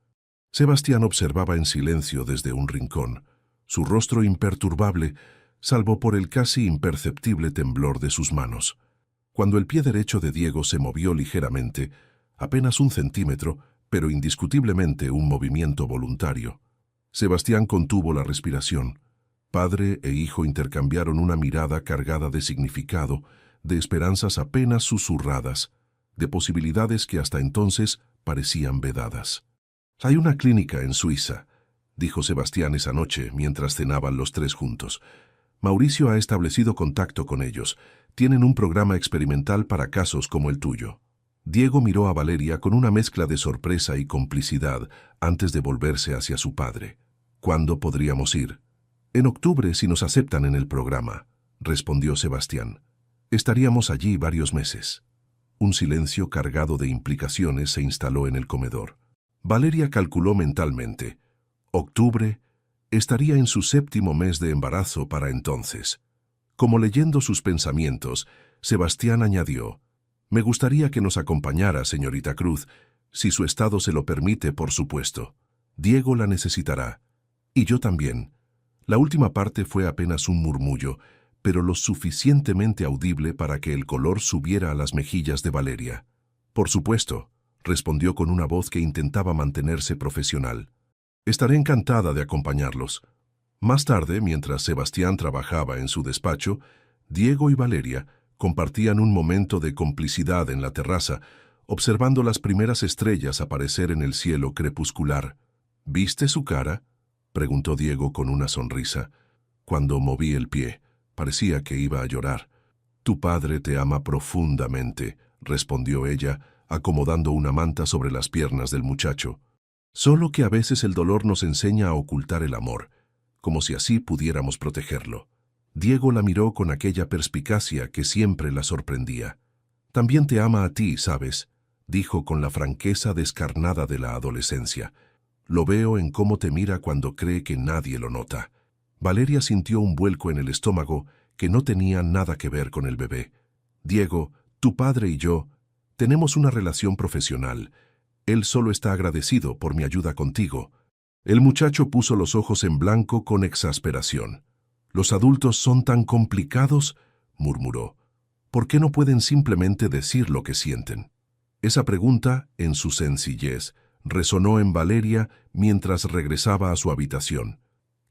Sebastián observaba en silencio desde un rincón, su rostro imperturbable, salvo por el casi imperceptible temblor de sus manos. Cuando el pie derecho de Diego se movió ligeramente, apenas 1 centímetro, pero indiscutiblemente un movimiento voluntario, Sebastián contuvo la respiración. Padre e hijo intercambiaron una mirada cargada de significado, de esperanzas apenas susurradas, de posibilidades que hasta entonces parecían vedadas. «Hay una clínica en Suiza», dijo Sebastián esa noche mientras cenaban los tres juntos. «Mauricio ha establecido contacto con ellos. Tienen un programa experimental para casos como el tuyo». Diego miró a Valeria con una mezcla de sorpresa y complicidad antes de volverse hacia su padre. «¿Cuándo podríamos ir?» «En octubre, si nos aceptan en el programa», respondió Sebastián. «Estaríamos allí varios meses». Un silencio cargado de implicaciones se instaló en el comedor. Valeria calculó mentalmente. Octubre, estaría en su 7º mes de embarazo para entonces. Como leyendo sus pensamientos, Sebastián añadió: «Me gustaría que nos acompañara, señorita Cruz, si su estado se lo permite, por supuesto. Diego la necesitará. Y yo también». La última parte fue apenas un murmullo, pero lo suficientemente audible para que el color subiera a las mejillas de Valeria. «Por supuesto», respondió con una voz que intentaba mantenerse profesional. «Estaré encantada de acompañarlos». Más tarde, mientras Sebastián trabajaba en su despacho, Diego y Valeria compartían un momento de complicidad en la terraza, observando las primeras estrellas aparecer en el cielo crepuscular. «¿Viste su cara?», preguntó Diego con una sonrisa. «Cuando moví el pie, parecía que iba a llorar». «Tu padre te ama profundamente», respondió ella, acomodando una manta sobre las piernas del muchacho. «Solo que a veces el dolor nos enseña a ocultar el amor, como si así pudiéramos protegerlo». Diego la miró con aquella perspicacia que siempre la sorprendía. «También te ama a ti, ¿sabes?», dijo con la franqueza descarnada de la adolescencia. «Lo veo en cómo te mira cuando cree que nadie lo nota». Valeria sintió un vuelco en el estómago que no tenía nada que ver con el bebé. «Diego, tu padre y yo tenemos una relación profesional. Él solo está agradecido por mi ayuda contigo». El muchacho puso los ojos en blanco con exasperación. «¿Los adultos son tan complicados?», murmuró. «¿Por qué no pueden simplemente decir lo que sienten?». Esa pregunta, en su sencillez, resonó en Valeria mientras regresaba a su habitación.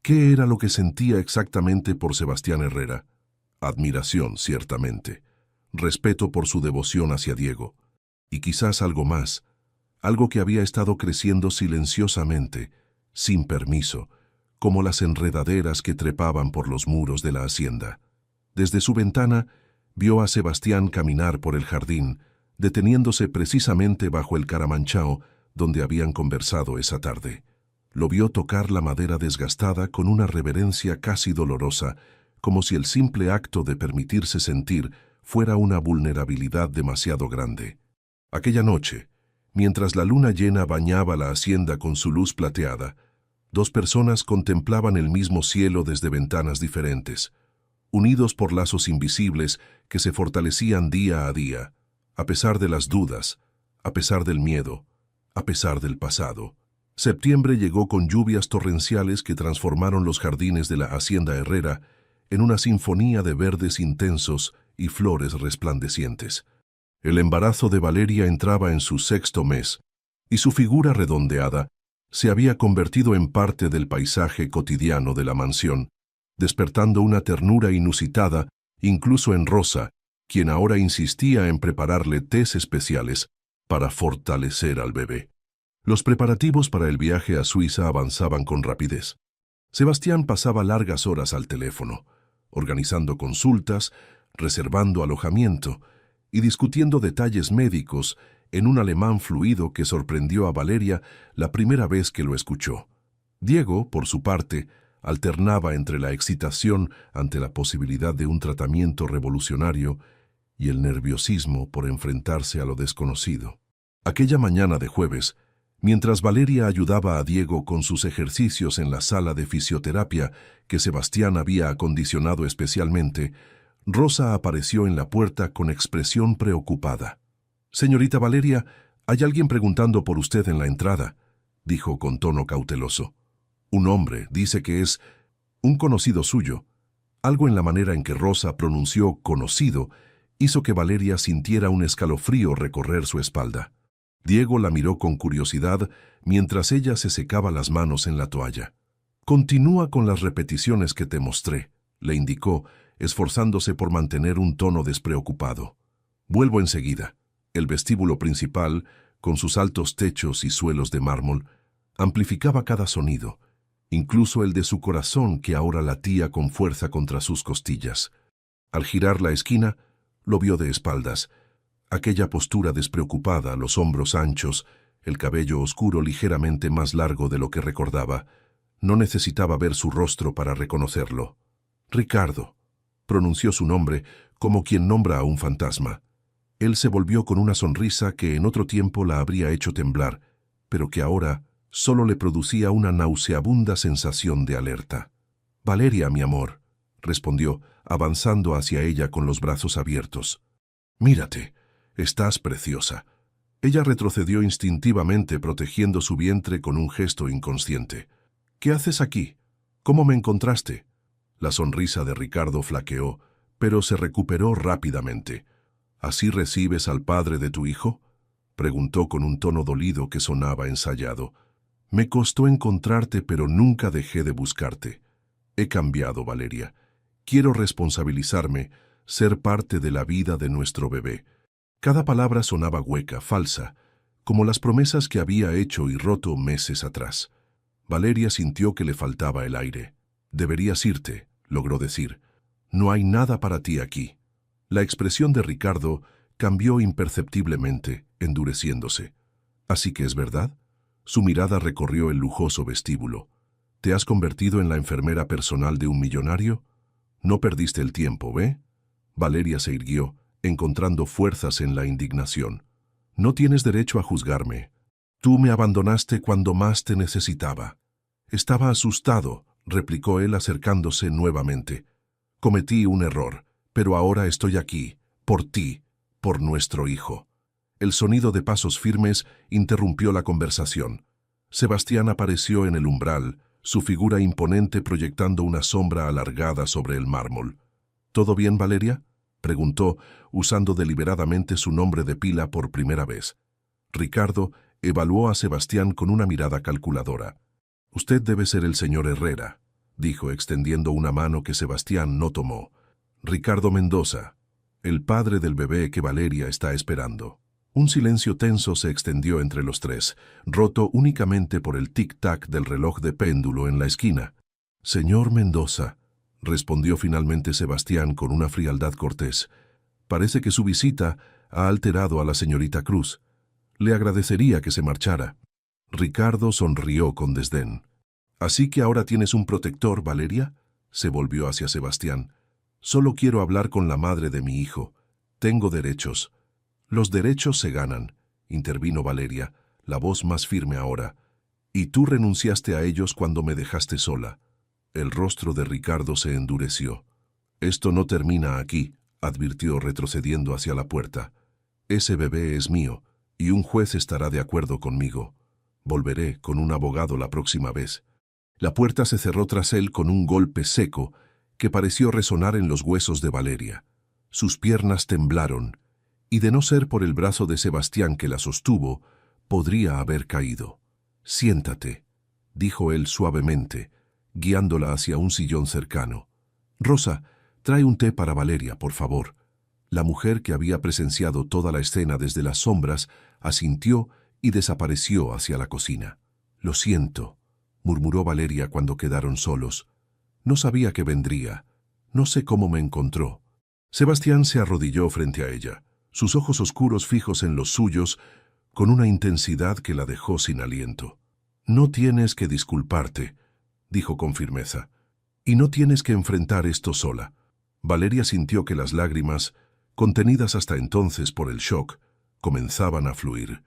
¿Qué era lo que sentía exactamente por Sebastián Herrera? Admiración, ciertamente. Respeto por su devoción hacia Diego. Y quizás algo más, algo que había estado creciendo silenciosamente, sin permiso, como las enredaderas que trepaban por los muros de la hacienda. Desde su ventana, vio a Sebastián caminar por el jardín, deteniéndose precisamente bajo el caramanchao donde habían conversado esa tarde. Lo vio tocar la madera desgastada con una reverencia casi dolorosa, como si el simple acto de permitirse sentir fuera una vulnerabilidad demasiado grande. Aquella noche, mientras la luna llena bañaba la hacienda con su luz plateada, 2 personas contemplaban el mismo cielo desde ventanas diferentes, unidos por lazos invisibles que se fortalecían día a día, a pesar de las dudas, a pesar del miedo, a pesar del pasado. Septiembre llegó con lluvias torrenciales que transformaron los jardines de la hacienda Herrera en una sinfonía de verdes intensos y flores resplandecientes. El embarazo de Valeria entraba en su 6º mes, y su figura redondeada se había convertido en parte del paisaje cotidiano de la mansión, despertando una ternura inusitada, incluso en Rosa, quien ahora insistía en prepararle tés especiales para fortalecer al bebé. Los preparativos para el viaje a Suiza avanzaban con rapidez. Sebastián pasaba largas horas al teléfono, organizando consultas, reservando alojamiento y discutiendo detalles médicos en un alemán fluido que sorprendió a Valeria la primera vez que lo escuchó. Diego, por su parte, alternaba entre la excitación ante la posibilidad de un tratamiento revolucionario y el nerviosismo por enfrentarse a lo desconocido. Aquella mañana de jueves, mientras Valeria ayudaba a Diego con sus ejercicios en la sala de fisioterapia que Sebastián había acondicionado especialmente, Rosa apareció en la puerta con expresión preocupada. «Señorita Valeria, hay alguien preguntando por usted en la entrada», dijo con tono cauteloso. «Un hombre, dice que es un conocido suyo». Algo en la manera en que Rosa pronunció «conocido» hizo que Valeria sintiera un escalofrío recorrer su espalda. Diego la miró con curiosidad mientras ella se secaba las manos en la toalla. «Continúa con las repeticiones que te mostré», le indicó, esforzándose por mantener un tono despreocupado. «Vuelvo enseguida». El vestíbulo principal, con sus altos techos y suelos de mármol, amplificaba cada sonido, incluso el de su corazón que ahora latía con fuerza contra sus costillas. Al girar la esquina, lo vio de espaldas. Aquella postura despreocupada, los hombros anchos, el cabello oscuro ligeramente más largo de lo que recordaba. No necesitaba ver su rostro para reconocerlo. «Ricardo», pronunció su nombre como quien nombra a un fantasma. Él se volvió con una sonrisa que en otro tiempo la habría hecho temblar, pero que ahora solo le producía una nauseabunda sensación de alerta. «Valeria, mi amor», respondió, avanzando hacia ella con los brazos abiertos. «Mírate, estás preciosa». Ella retrocedió instintivamente protegiendo su vientre con un gesto inconsciente. «¿Qué haces aquí? ¿Cómo me encontraste?» La sonrisa de Ricardo flaqueó, pero se recuperó rápidamente. «¿Así recibes al padre de tu hijo?», preguntó con un tono dolido que sonaba ensayado. «Me costó encontrarte, pero nunca dejé de buscarte. He cambiado, Valeria. Quiero responsabilizarme, ser parte de la vida de nuestro bebé». Cada palabra sonaba hueca, falsa, como las promesas que había hecho y roto meses atrás. Valeria sintió que le faltaba el aire. «Deberías irte», logró decir. «No hay nada para ti aquí». La expresión de Ricardo cambió imperceptiblemente, endureciéndose. «¿Así que es verdad?». Su mirada recorrió el lujoso vestíbulo. «¿Te has convertido en la enfermera personal de un millonario? No perdiste el tiempo, ¿ve?». Valeria se irguió, encontrando fuerzas en la indignación. «No tienes derecho a juzgarme. Tú me abandonaste cuando más te necesitaba». «Estaba asustado», replicó él acercándose nuevamente. «Cometí un error, pero ahora estoy aquí, por ti, por nuestro hijo». El sonido de pasos firmes interrumpió la conversación. Sebastián apareció en el umbral, su figura imponente proyectando una sombra alargada sobre el mármol. «¿Todo bien, Valeria?», preguntó, usando deliberadamente su nombre de pila por primera vez. Ricardo evaluó a Sebastián con una mirada calculadora. «Usted debe ser el señor Herrera», dijo extendiendo una mano que Sebastián no tomó. «Ricardo Mendoza, el padre del bebé que Valeria está esperando». Un silencio tenso se extendió entre los tres, roto únicamente por el tic-tac del reloj de péndulo en la esquina. «Señor Mendoza», respondió finalmente Sebastián con una frialdad cortés, «parece que su visita ha alterado a la señorita Cruz. Le agradecería que se marchara». Ricardo sonrió con desdén. «¿Así que ahora tienes un protector, Valeria?», se volvió hacia Sebastián. «Solo quiero hablar con la madre de mi hijo. Tengo derechos». «Los derechos se ganan», intervino Valeria, la voz más firme ahora. «Y tú renunciaste a ellos cuando me dejaste sola». El rostro de Ricardo se endureció. «Esto no termina aquí», advirtió retrocediendo hacia la puerta. «Ese bebé es mío, y un juez estará de acuerdo conmigo. Volveré con un abogado la próxima vez». La puerta se cerró tras él con un golpe seco que pareció resonar en los huesos de Valeria. Sus piernas temblaron, y de no ser por el brazo de Sebastián que la sostuvo, podría haber caído. «Siéntate», dijo él suavemente, guiándola hacia un sillón cercano. «Rosa, trae un té para Valeria, por favor». La mujer que había presenciado toda la escena desde las sombras asintió y desapareció hacia la cocina. «Lo siento», murmuró Valeria cuando quedaron solos. «No sabía que vendría. No sé cómo me encontró». Sebastián se arrodilló frente a ella, sus ojos oscuros fijos en los suyos, con una intensidad que la dejó sin aliento. No tienes que disculparte, dijo con firmeza, y no tienes que enfrentar esto sola. Valeria sintió que las lágrimas, contenidas hasta entonces por el shock, comenzaban a fluir.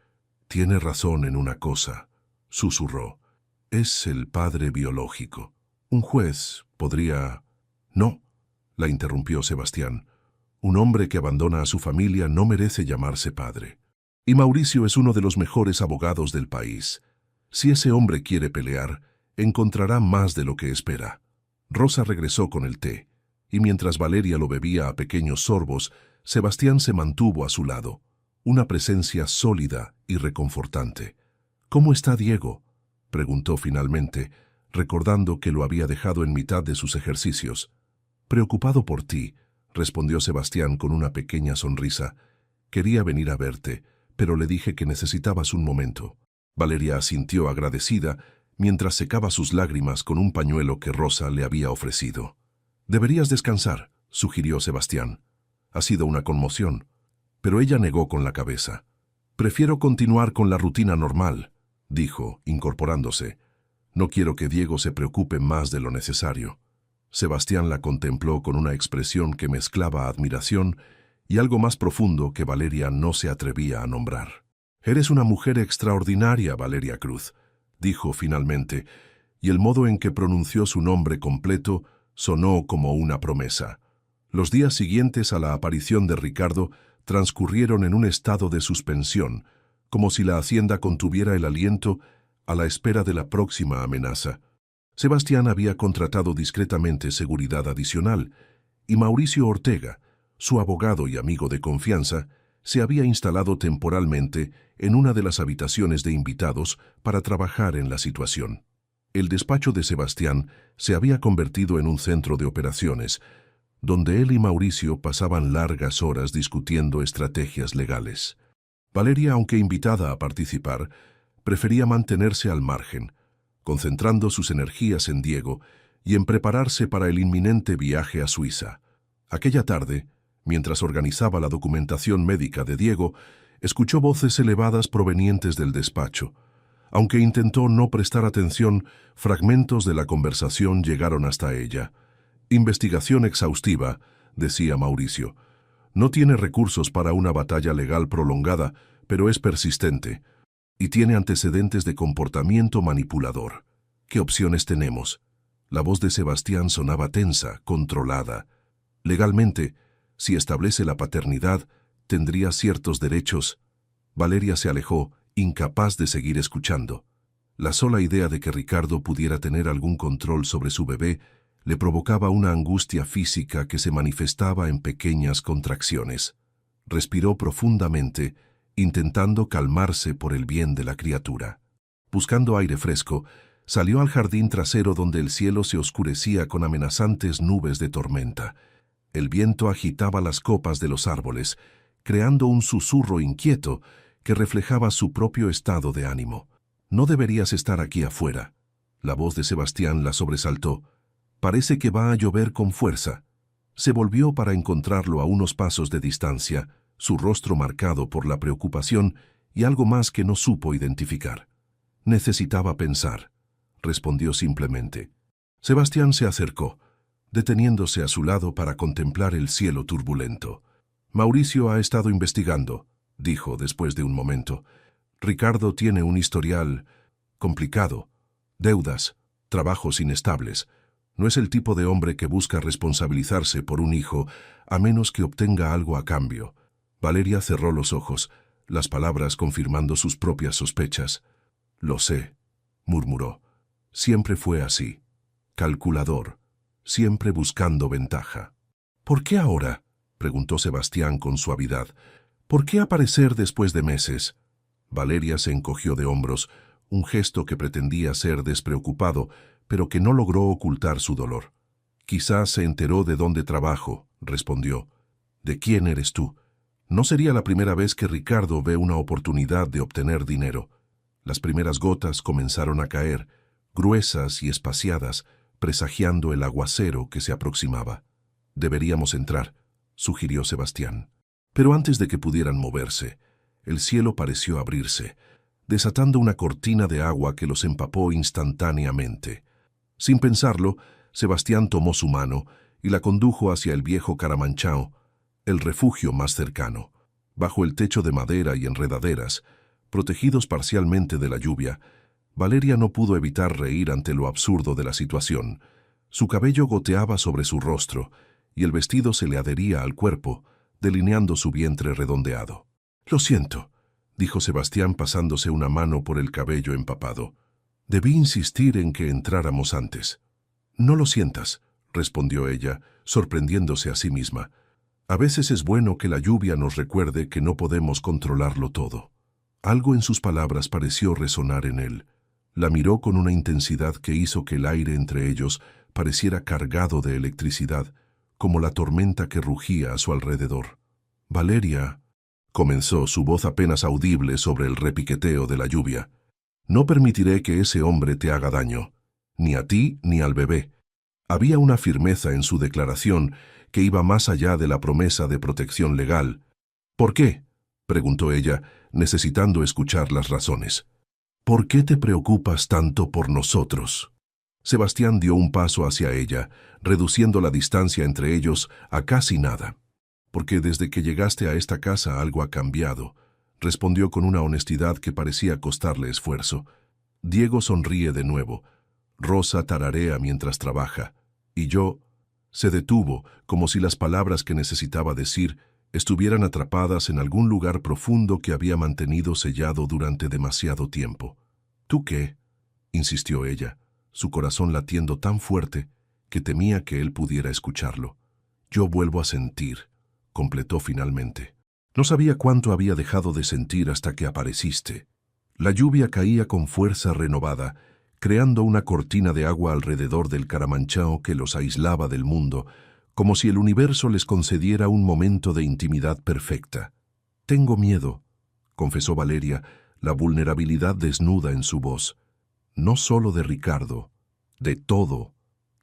Tiene razón en una cosa, susurró. Es el padre biológico. Un juez podría... No, la interrumpió Sebastián. Un hombre que abandona a su familia no merece llamarse padre. Y Mauricio es uno de los mejores abogados del país. Si ese hombre quiere pelear, encontrará más de lo que espera. Rosa regresó con el té, y mientras Valeria lo bebía a pequeños sorbos, Sebastián se mantuvo a su lado, una presencia sólida y reconfortante. «¿Cómo está Diego?», preguntó finalmente, recordando que lo había dejado en mitad de sus ejercicios. «Preocupado por ti», respondió Sebastián con una pequeña sonrisa. «Quería venir a verte, pero le dije que necesitabas un momento». Valeria asintió agradecida mientras secaba sus lágrimas con un pañuelo que Rosa le había ofrecido. «Deberías descansar», sugirió Sebastián. «Ha sido una conmoción». Pero ella negó con la cabeza. «Prefiero continuar con la rutina normal», dijo, incorporándose. «No quiero que Diego se preocupe más de lo necesario». Sebastián la contempló con una expresión que mezclaba admiración y algo más profundo que Valeria no se atrevía a nombrar. «Eres una mujer extraordinaria, Valeria Cruz», dijo finalmente, y el modo en que pronunció su nombre completo sonó como una promesa. Los días siguientes a la aparición de Ricardo transcurrieron en un estado de suspensión, como si la hacienda contuviera el aliento a la espera de la próxima amenaza. Sebastián había contratado discretamente seguridad adicional, y Mauricio Ortega, su abogado y amigo de confianza, se había instalado temporalmente en una de las habitaciones de invitados para trabajar en la situación. El despacho de Sebastián se había convertido en un centro de operaciones, donde él y Mauricio pasaban largas horas discutiendo estrategias legales. Valeria, aunque invitada a participar, prefería mantenerse al margen, concentrando sus energías en Diego y en prepararse para el inminente viaje a Suiza. Aquella tarde, mientras organizaba la documentación médica de Diego, escuchó voces elevadas provenientes del despacho. Aunque intentó no prestar atención, fragmentos de la conversación llegaron hasta ella. «Investigación exhaustiva», decía Mauricio. «No tiene recursos para una batalla legal prolongada, pero es persistente. Y tiene antecedentes de comportamiento manipulador. ¿Qué opciones tenemos?». La voz de Sebastián sonaba tensa, controlada. «Legalmente, si establece la paternidad, tendría ciertos derechos». Valeria se alejó, incapaz de seguir escuchando. La sola idea de que Ricardo pudiera tener algún control sobre su bebé le provocaba una angustia física que se manifestaba en pequeñas contracciones. Respiró profundamente, intentando calmarse por el bien de la criatura. Buscando aire fresco, salió al jardín trasero donde el cielo se oscurecía con amenazantes nubes de tormenta. El viento agitaba las copas de los árboles, creando un susurro inquieto que reflejaba su propio estado de ánimo. «No deberías estar aquí afuera». La voz de Sebastián la sobresaltó. «Parece que va a llover con fuerza». Se volvió para encontrarlo a unos pasos de distancia, su rostro marcado por la preocupación y algo más que no supo identificar. «Necesitaba pensar», respondió simplemente. Sebastián se acercó, deteniéndose a su lado para contemplar el cielo turbulento. «Mauricio ha estado investigando», dijo después de un momento. «Ricardo tiene un historial complicado, deudas, trabajos inestables. No es el tipo de hombre que busca responsabilizarse por un hijo, a menos que obtenga algo a cambio». Valeria cerró los ojos, las palabras confirmando sus propias sospechas. «Lo sé», murmuró. «Siempre fue así. Calculador, siempre buscando ventaja». «¿Por qué ahora?», preguntó Sebastián con suavidad. «¿Por qué aparecer después de meses?». Valeria se encogió de hombros, un gesto que pretendía ser despreocupado, pero que no logró ocultar su dolor. «Quizás se enteró de dónde trabajo», respondió. «¿De quién eres tú?». No sería la primera vez que Ricardo ve una oportunidad de obtener dinero. Las primeras gotas comenzaron a caer, gruesas y espaciadas, presagiando el aguacero que se aproximaba. «Deberíamos entrar», sugirió Sebastián. Pero antes de que pudieran moverse, el cielo pareció abrirse. desatando una cortina de agua que los empapó instantáneamente. Sin pensarlo, Sebastián tomó su mano y la condujo hacia el viejo Caramanchao, el refugio más cercano. Bajo el techo de madera y enredaderas, protegidos parcialmente de la lluvia, Valeria no pudo evitar reír ante lo absurdo de la situación. Su cabello goteaba sobre su rostro y el vestido se le adhería al cuerpo, delineando su vientre redondeado. «Lo siento», dijo Sebastián pasándose una mano por el cabello empapado. «Debí insistir en que entráramos antes». «No lo sientas», respondió ella, sorprendiéndose a sí misma. «A veces es bueno que la lluvia nos recuerde que no podemos controlarlo todo». Algo en sus palabras pareció resonar en él. La miró con una intensidad que hizo que el aire entre ellos pareciera cargado de electricidad, como la tormenta que rugía a su alrededor. «Valeria», comenzó, su voz apenas audible sobre el repiqueteo de la lluvia, «no permitiré que ese hombre te haga daño, ni a ti ni al bebé». Había una firmeza en su declaración que iba más allá de la promesa de protección legal. «¿Por qué?», preguntó ella, necesitando escuchar las razones. «¿Por qué te preocupas tanto por nosotros?». Sebastián dio un paso hacia ella, reduciendo la distancia entre ellos a casi nada. «Porque desde que llegaste a esta casa algo ha cambiado», respondió con una honestidad que parecía costarle esfuerzo. Diego sonríe de nuevo. Rosa tararea mientras trabaja. Y yo... Se detuvo, como si las palabras que necesitaba decir estuvieran atrapadas en algún lugar profundo que había mantenido sellado durante demasiado tiempo. «¿Tú qué?», insistió ella, su corazón latiendo tan fuerte que temía que él pudiera escucharlo. «Yo vuelvo a sentir», completó finalmente. «No sabía cuánto había dejado de sentir hasta que apareciste». La lluvia caía con fuerza renovada, creando una cortina de agua alrededor del Caramanchao que los aislaba del mundo, como si el universo les concediera un momento de intimidad perfecta. «Tengo miedo», confesó Valeria, la vulnerabilidad desnuda en su voz. «No solo de Ricardo, de todo,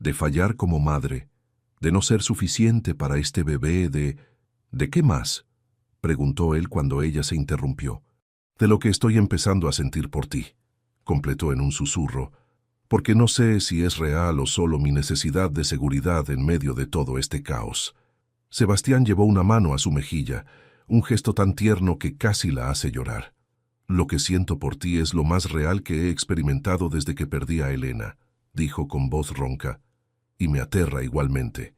de fallar como madre, de no ser suficiente para este bebé, ¿De qué más?», preguntó él cuando ella se interrumpió. «De lo que estoy empezando a sentir por ti», completó en un susurro, «porque no sé si es real o solo mi necesidad de seguridad en medio de todo este caos». Sebastián llevó una mano a su mejilla, un gesto tan tierno que casi la hace llorar. «Lo que siento por ti es lo más real que he experimentado desde que perdí a Elena», dijo con voz ronca, «y me aterra igualmente».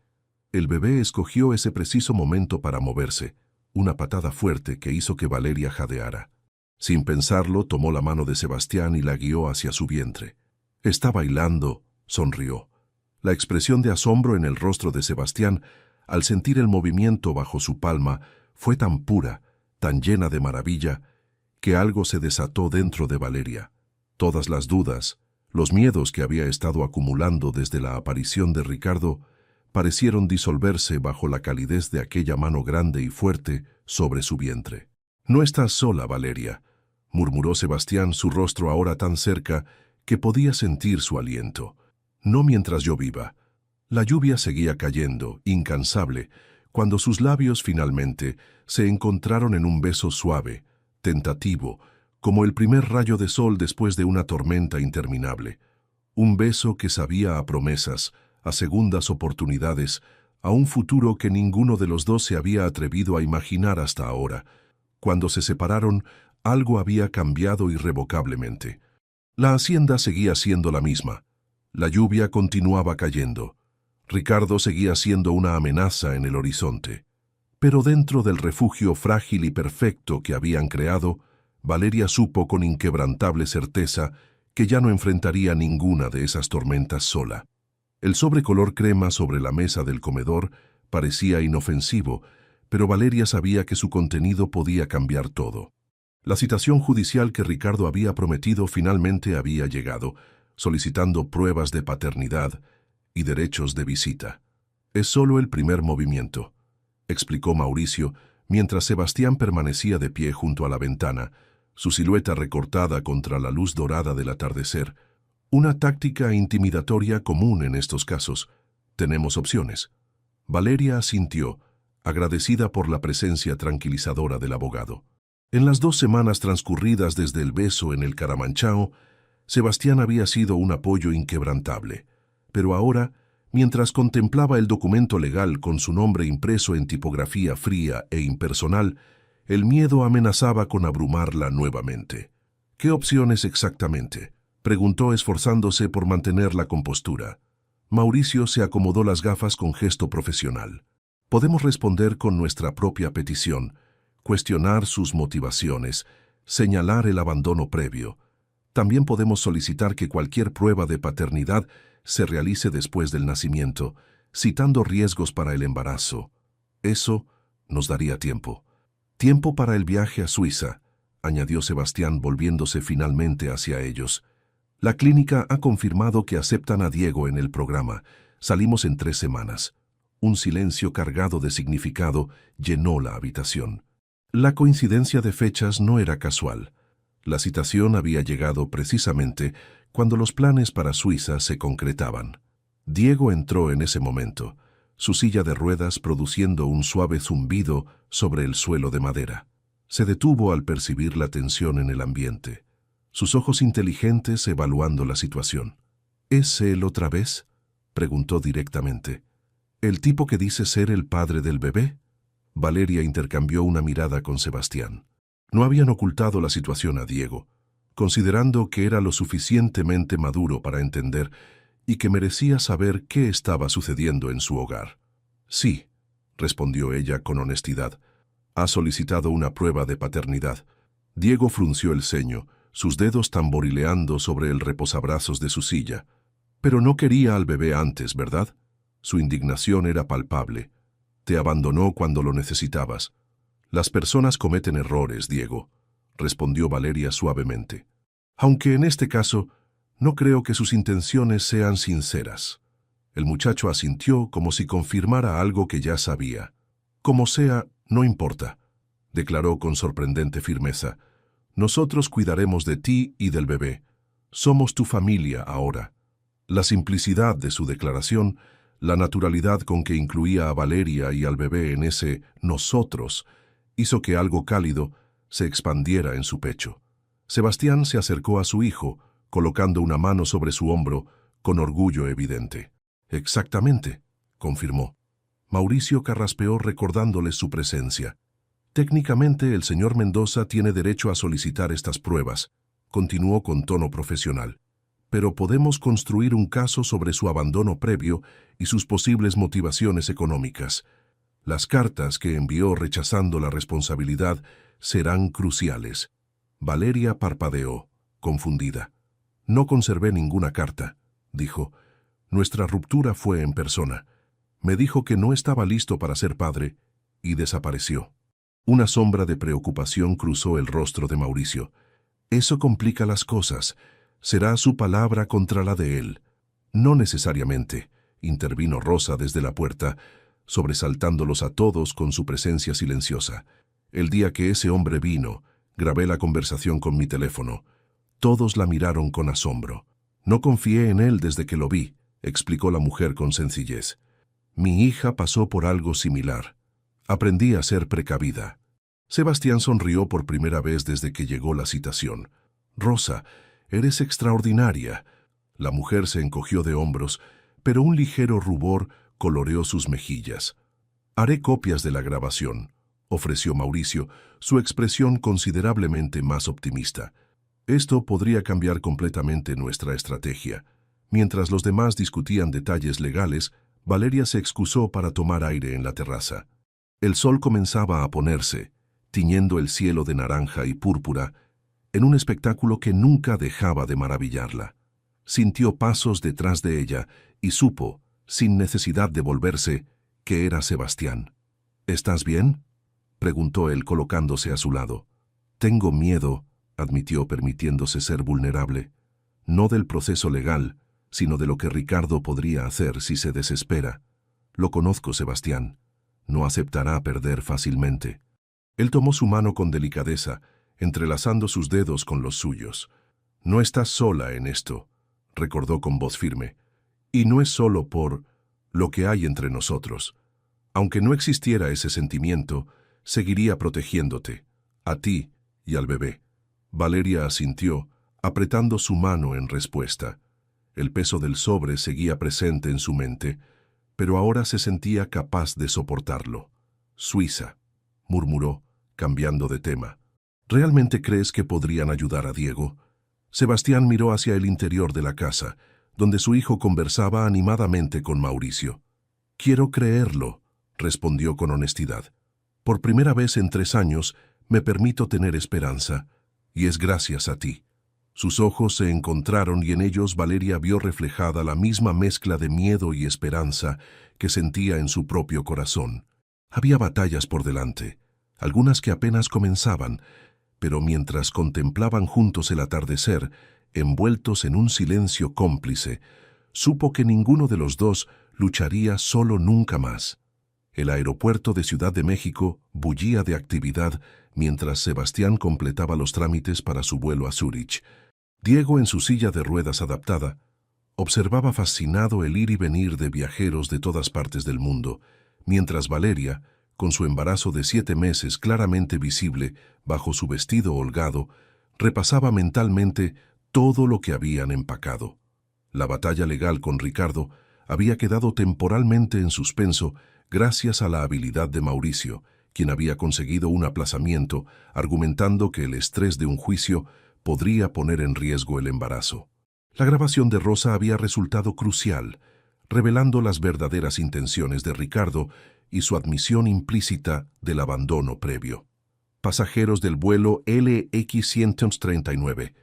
El bebé escogió ese preciso momento para moverse, una patada fuerte que hizo que Valeria jadeara. Sin pensarlo, tomó la mano de Sebastián y la guió hacia su vientre. «Está bailando», sonrió. La expresión de asombro en el rostro de Sebastián, al sentir el movimiento bajo su palma, fue tan pura, tan llena de maravilla, que algo se desató dentro de Valeria. Todas las dudas, los miedos que había estado acumulando desde la aparición de Ricardo, parecieron disolverse bajo la calidez de aquella mano grande y fuerte sobre su vientre. «No estás sola, Valeria», murmuró Sebastián, su rostro ahora tan cerca que podía sentir su aliento. «No mientras yo viva». La lluvia seguía cayendo, incansable, cuando sus labios finalmente se encontraron en un beso suave, tentativo, como el primer rayo de sol después de una tormenta interminable. Un beso que sabía a promesas, a segundas oportunidades, a un futuro que ninguno de los dos se había atrevido a imaginar hasta ahora. Cuando se separaron, algo había cambiado irrevocablemente. La hacienda seguía siendo la misma. La lluvia continuaba cayendo. Ricardo seguía siendo una amenaza en el horizonte. Pero dentro del refugio frágil y perfecto que habían creado, Valeria supo con inquebrantable certeza que ya no enfrentaría ninguna de esas tormentas sola. El sobre color crema sobre la mesa del comedor parecía inofensivo, pero Valeria sabía que su contenido podía cambiar todo. La citación judicial que Ricardo había prometido finalmente había llegado, solicitando pruebas de paternidad y derechos de visita. «Es solo el primer movimiento», explicó Mauricio, mientras Sebastián permanecía de pie junto a la ventana, su silueta recortada contra la luz dorada del atardecer. «Una táctica intimidatoria común en estos casos. Tenemos opciones». Valeria asintió, agradecida por la presencia tranquilizadora del abogado. En las 2 semanas transcurridas desde el beso en el Caramanchao, Sebastián había sido un apoyo inquebrantable. Pero ahora, mientras contemplaba el documento legal con su nombre impreso en tipografía fría e impersonal, el miedo amenazaba con abrumarla nuevamente. ¿Qué opciones exactamente?, preguntó esforzándose por mantener la compostura. Mauricio se acomodó las gafas con gesto profesional. Podemos responder con nuestra propia petición, cuestionar sus motivaciones, señalar el abandono previo. También podemos solicitar que cualquier prueba de paternidad se realice después del nacimiento, citando riesgos para el embarazo. Eso nos daría tiempo. Tiempo para el viaje a Suiza, añadió Sebastián volviéndose finalmente hacia ellos. La clínica ha confirmado que aceptan a Diego en el programa. Salimos en 3 semanas. Un silencio cargado de significado llenó la habitación. La coincidencia de fechas no era casual. La citación había llegado precisamente cuando los planes para Suiza se concretaban. Diego entró en ese momento, su silla de ruedas produciendo un suave zumbido sobre el suelo de madera. Se detuvo al percibir la tensión en el ambiente, sus ojos inteligentes evaluando la situación. ¿Es él otra vez?, preguntó directamente. ¿El tipo que dice ser el padre del bebé? Valeria intercambió una mirada con Sebastián. No habían ocultado la situación a Diego, considerando que era lo suficientemente maduro para entender y que merecía saber qué estaba sucediendo en su hogar. Sí, respondió ella con honestidad. Ha solicitado una prueba de paternidad. Diego frunció el ceño, sus dedos tamborileando sobre el reposabrazos de su silla. Pero no quería al bebé antes, ¿verdad? Su indignación era palpable. Te abandonó cuando lo necesitabas. Las personas cometen errores, Diego, respondió Valeria suavemente. Aunque en este caso, no creo que sus intenciones sean sinceras. El muchacho asintió como si confirmara algo que ya sabía. Como sea, no importa, declaró con sorprendente firmeza. Nosotros cuidaremos de ti y del bebé. Somos tu familia ahora. La simplicidad de su declaración, la naturalidad con que incluía a Valeria y al bebé en ese nosotros, hizo que algo cálido se expandiera en su pecho. Sebastián se acercó a su hijo, colocando una mano sobre su hombro, con orgullo evidente. Exactamente, confirmó. Mauricio carraspeó recordándole su presencia. Técnicamente el señor Mendoza tiene derecho a solicitar estas pruebas, continuó con tono profesional. Pero podemos construir un caso sobre su abandono previo y sus posibles motivaciones económicas. Las cartas que envió rechazando la responsabilidad serán cruciales. Valeria parpadeó, confundida. No conservé ninguna carta, dijo. Nuestra ruptura fue en persona. Me dijo que no estaba listo para ser padre y desapareció. Una sombra de preocupación cruzó el rostro de Mauricio. Eso complica las cosas. Será su palabra contra la de él. No necesariamente, intervino Rosa desde la puerta, sobresaltándolos a todos con su presencia silenciosa. El día que ese hombre vino, grabé la conversación con mi teléfono. Todos la miraron con asombro. No confié en él desde que lo vi, explicó la mujer con sencillez. Mi hija pasó por algo similar. Aprendí a ser precavida. Sebastián sonrió por primera vez desde que llegó la citación. Rosa, eres extraordinaria. La mujer se encogió de hombros, pero un ligero rubor coloreó sus mejillas. Haré copias de la grabación, ofreció Mauricio, su expresión considerablemente más optimista. Esto podría cambiar completamente nuestra estrategia. Mientras los demás discutían detalles legales, Valeria se excusó para tomar aire en la terraza. El sol comenzaba a ponerse, tiñendo el cielo de naranja y púrpura, en un espectáculo que nunca dejaba de maravillarla. Sintió pasos detrás de ella y supo, sin necesidad de volverse, que era Sebastián. ¿Estás bien?, preguntó él colocándose a su lado. Tengo miedo, admitió permitiéndose ser vulnerable. No del proceso legal, sino de lo que Ricardo podría hacer si se desespera. Lo conozco, Sebastián. No aceptará perder fácilmente. Él tomó su mano con delicadeza, entrelazando sus dedos con los suyos. No estás sola en esto, recordó con voz firme. Y no es solo por lo que hay entre nosotros. Aunque no existiera ese sentimiento, seguiría protegiéndote, a ti y al bebé. Valeria asintió, apretando su mano en respuesta. El peso del sobre seguía presente en su mente, pero ahora se sentía capaz de soportarlo. Suiza, murmuró, cambiando de tema. ¿Realmente crees que podrían ayudar a Diego? Sebastián miró hacia el interior de la casa, donde su hijo conversaba animadamente con Mauricio. Quiero creerlo, respondió con honestidad. Por primera vez en 3 años me permito tener esperanza, y es gracias a ti. Sus ojos se encontraron y en ellos Valeria vio reflejada la misma mezcla de miedo y esperanza que sentía en su propio corazón. Había batallas por delante, algunas que apenas comenzaban, pero mientras contemplaban juntos el atardecer, envueltos en un silencio cómplice, supo que ninguno de los dos lucharía solo nunca más. El aeropuerto de Ciudad de México bullía de actividad mientras Sebastián completaba los trámites para su vuelo a Zúrich. Diego, en su silla de ruedas adaptada, observaba fascinado el ir y venir de viajeros de todas partes del mundo, mientras Valeria, con su embarazo de 7 meses claramente visible bajo su vestido holgado, repasaba mentalmente todo lo que habían empacado. La batalla legal con Ricardo había quedado temporalmente en suspenso gracias a la habilidad de Mauricio, quien había conseguido un aplazamiento, argumentando que el estrés de un juicio podría poner en riesgo el embarazo. La grabación de Rosa había resultado crucial, revelando las verdaderas intenciones de Ricardo y su admisión implícita del abandono previo. Pasajeros del vuelo LX-139,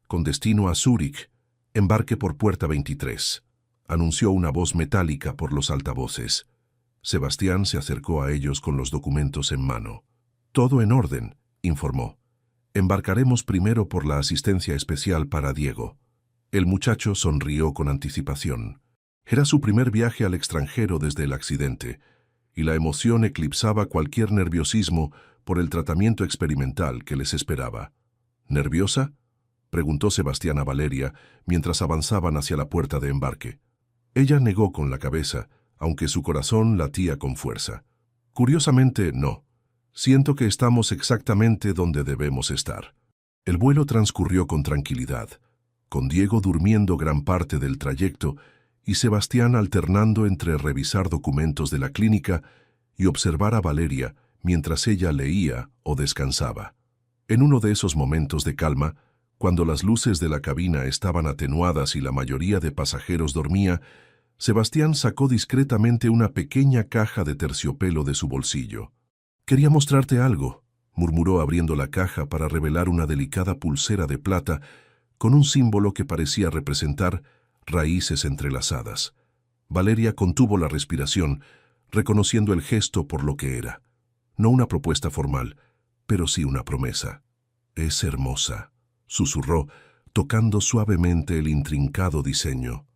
con destino a Zúrich, embarque por puerta 23, anunció una voz metálica por los altavoces. Sebastián se acercó a ellos con los documentos en mano. Todo en orden, informó. Embarcaremos primero por la asistencia especial para Diego. El muchacho sonrió con anticipación. Era su primer viaje al extranjero desde el accidente, y la emoción eclipsaba cualquier nerviosismo por el tratamiento experimental que les esperaba. ¿Nerviosa?, preguntó Sebastián a Valeria mientras avanzaban hacia la puerta de embarque. Ella negó con la cabeza, aunque su corazón latía con fuerza. Curiosamente, no. Siento que estamos exactamente donde debemos estar. El vuelo transcurrió con tranquilidad, con Diego durmiendo gran parte del trayecto y Sebastián alternando entre revisar documentos de la clínica y observar a Valeria mientras ella leía o descansaba. En uno de esos momentos de calma, cuando las luces de la cabina estaban atenuadas y la mayoría de pasajeros dormía, Sebastián sacó discretamente una pequeña caja de terciopelo de su bolsillo. «Quería mostrarte algo», murmuró abriendo la caja para revelar una delicada pulsera de plata con un símbolo que parecía representar raíces entrelazadas. Valeria contuvo la respiración, reconociendo el gesto por lo que era. No una propuesta formal, pero sí una promesa. «Es hermosa», susurró, tocando suavemente el intrincado diseño.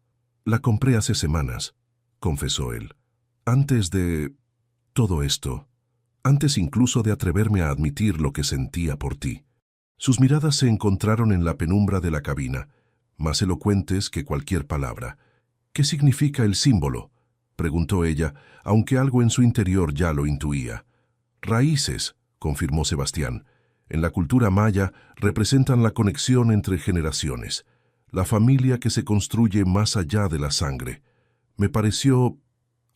«La compré hace semanas», confesó él. «Antes de todo esto, antes incluso de atreverme a admitir lo que sentía por ti». Sus miradas se encontraron en la penumbra de la cabina, más elocuentes que cualquier palabra. «¿Qué significa el símbolo?», preguntó ella, aunque algo en su interior ya lo intuía. «Raíces», confirmó Sebastián. «En la cultura maya representan la conexión entre generaciones, la familia que se construye más allá de la sangre». Me pareció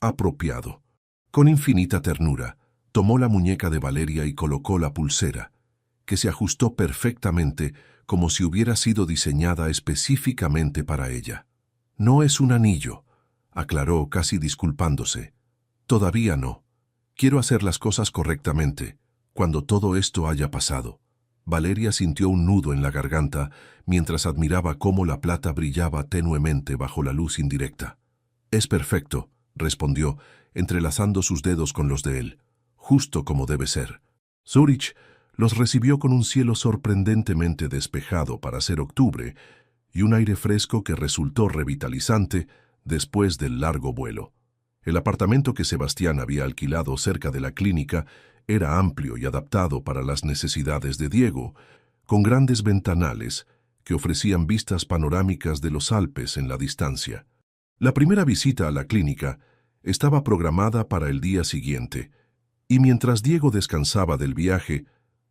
apropiado. Con infinita ternura, tomó la muñeca de Valeria y colocó la pulsera, que se ajustó perfectamente como si hubiera sido diseñada específicamente para ella. «No es un anillo», aclaró casi disculpándose. «Todavía no. Quiero hacer las cosas correctamente, cuando todo esto haya pasado». Valeria sintió un nudo en la garganta mientras admiraba cómo la plata brillaba tenuemente bajo la luz indirecta. «Es perfecto», respondió, entrelazando sus dedos con los de él. «Justo como debe ser». Zúrich los recibió con un cielo sorprendentemente despejado para ser octubre y un aire fresco que resultó revitalizante después del largo vuelo. El apartamento que Sebastián había alquilado cerca de la clínica era amplio y adaptado para las necesidades de Diego, con grandes ventanales que ofrecían vistas panorámicas de los Alpes en la distancia. La primera visita a la clínica estaba programada para el día siguiente, y mientras Diego descansaba del viaje,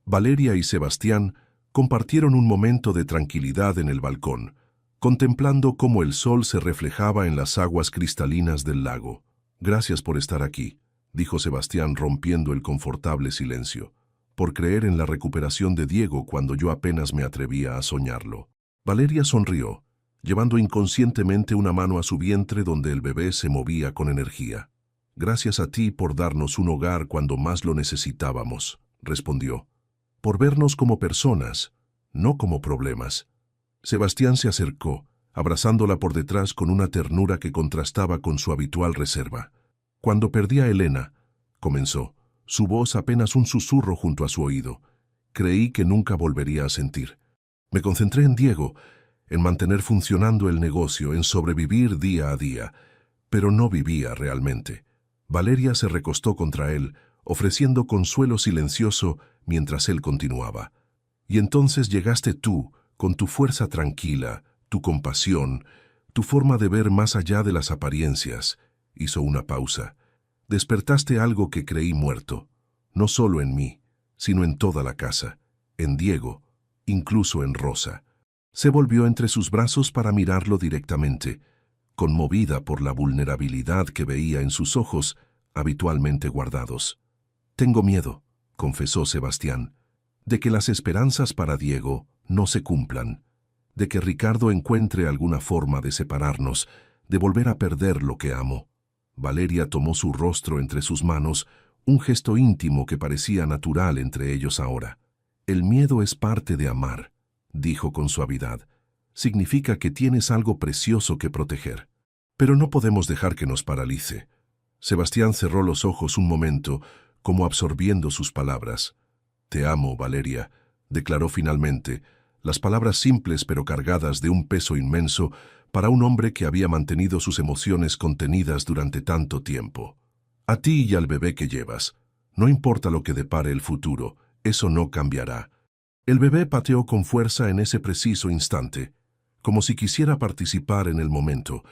Valeria y Sebastián compartieron un momento de tranquilidad en el balcón, contemplando cómo el sol se reflejaba en las aguas cristalinas del lago. «Gracias por estar aquí», dijo Sebastián rompiendo el confortable silencio, «por creer en la recuperación de Diego cuando yo apenas me atrevía a soñarlo». Valeria sonrió, llevando inconscientemente una mano a su vientre donde el bebé se movía con energía. «Gracias a ti por darnos un hogar cuando más lo necesitábamos», respondió, «por vernos como personas, no como problemas». Sebastián se acercó, abrazándola por detrás con una ternura que contrastaba con su habitual reserva. «Cuando perdí a Elena», comenzó, su voz apenas un susurro junto a su oído, «creí que nunca volvería a sentir. Me concentré en Diego, en mantener funcionando el negocio, en sobrevivir día a día, pero no vivía realmente». Valeria se recostó contra él, ofreciendo consuelo silencioso mientras él continuaba. «Y entonces llegaste tú, con tu fuerza tranquila, tu compasión, tu forma de ver más allá de las apariencias». Hizo una pausa. «Despertaste algo que creí muerto, no solo en mí, sino en toda la casa, en Diego, incluso en Rosa». Se volvió entre sus brazos para mirarlo directamente, conmovida por la vulnerabilidad que veía en sus ojos habitualmente guardados. «Tengo miedo», confesó Sebastián, «de que las esperanzas para Diego no se cumplan, de que Ricardo encuentre alguna forma de separarnos, de volver a perder lo que amo». Valeria tomó su rostro entre sus manos, un gesto íntimo que parecía natural entre ellos ahora. «El miedo es parte de amar», dijo con suavidad. «Significa que tienes algo precioso que proteger. Pero no podemos dejar que nos paralice». Sebastián cerró los ojos un momento, como absorbiendo sus palabras. «Te amo, Valeria», declaró finalmente, las palabras simples pero cargadas de un peso inmenso para un hombre que había mantenido sus emociones contenidas durante tanto tiempo. «A ti y al bebé que llevas. No importa lo que depare el futuro, eso no cambiará». El bebé pateó con fuerza en ese preciso instante, como si quisiera participar en el momento,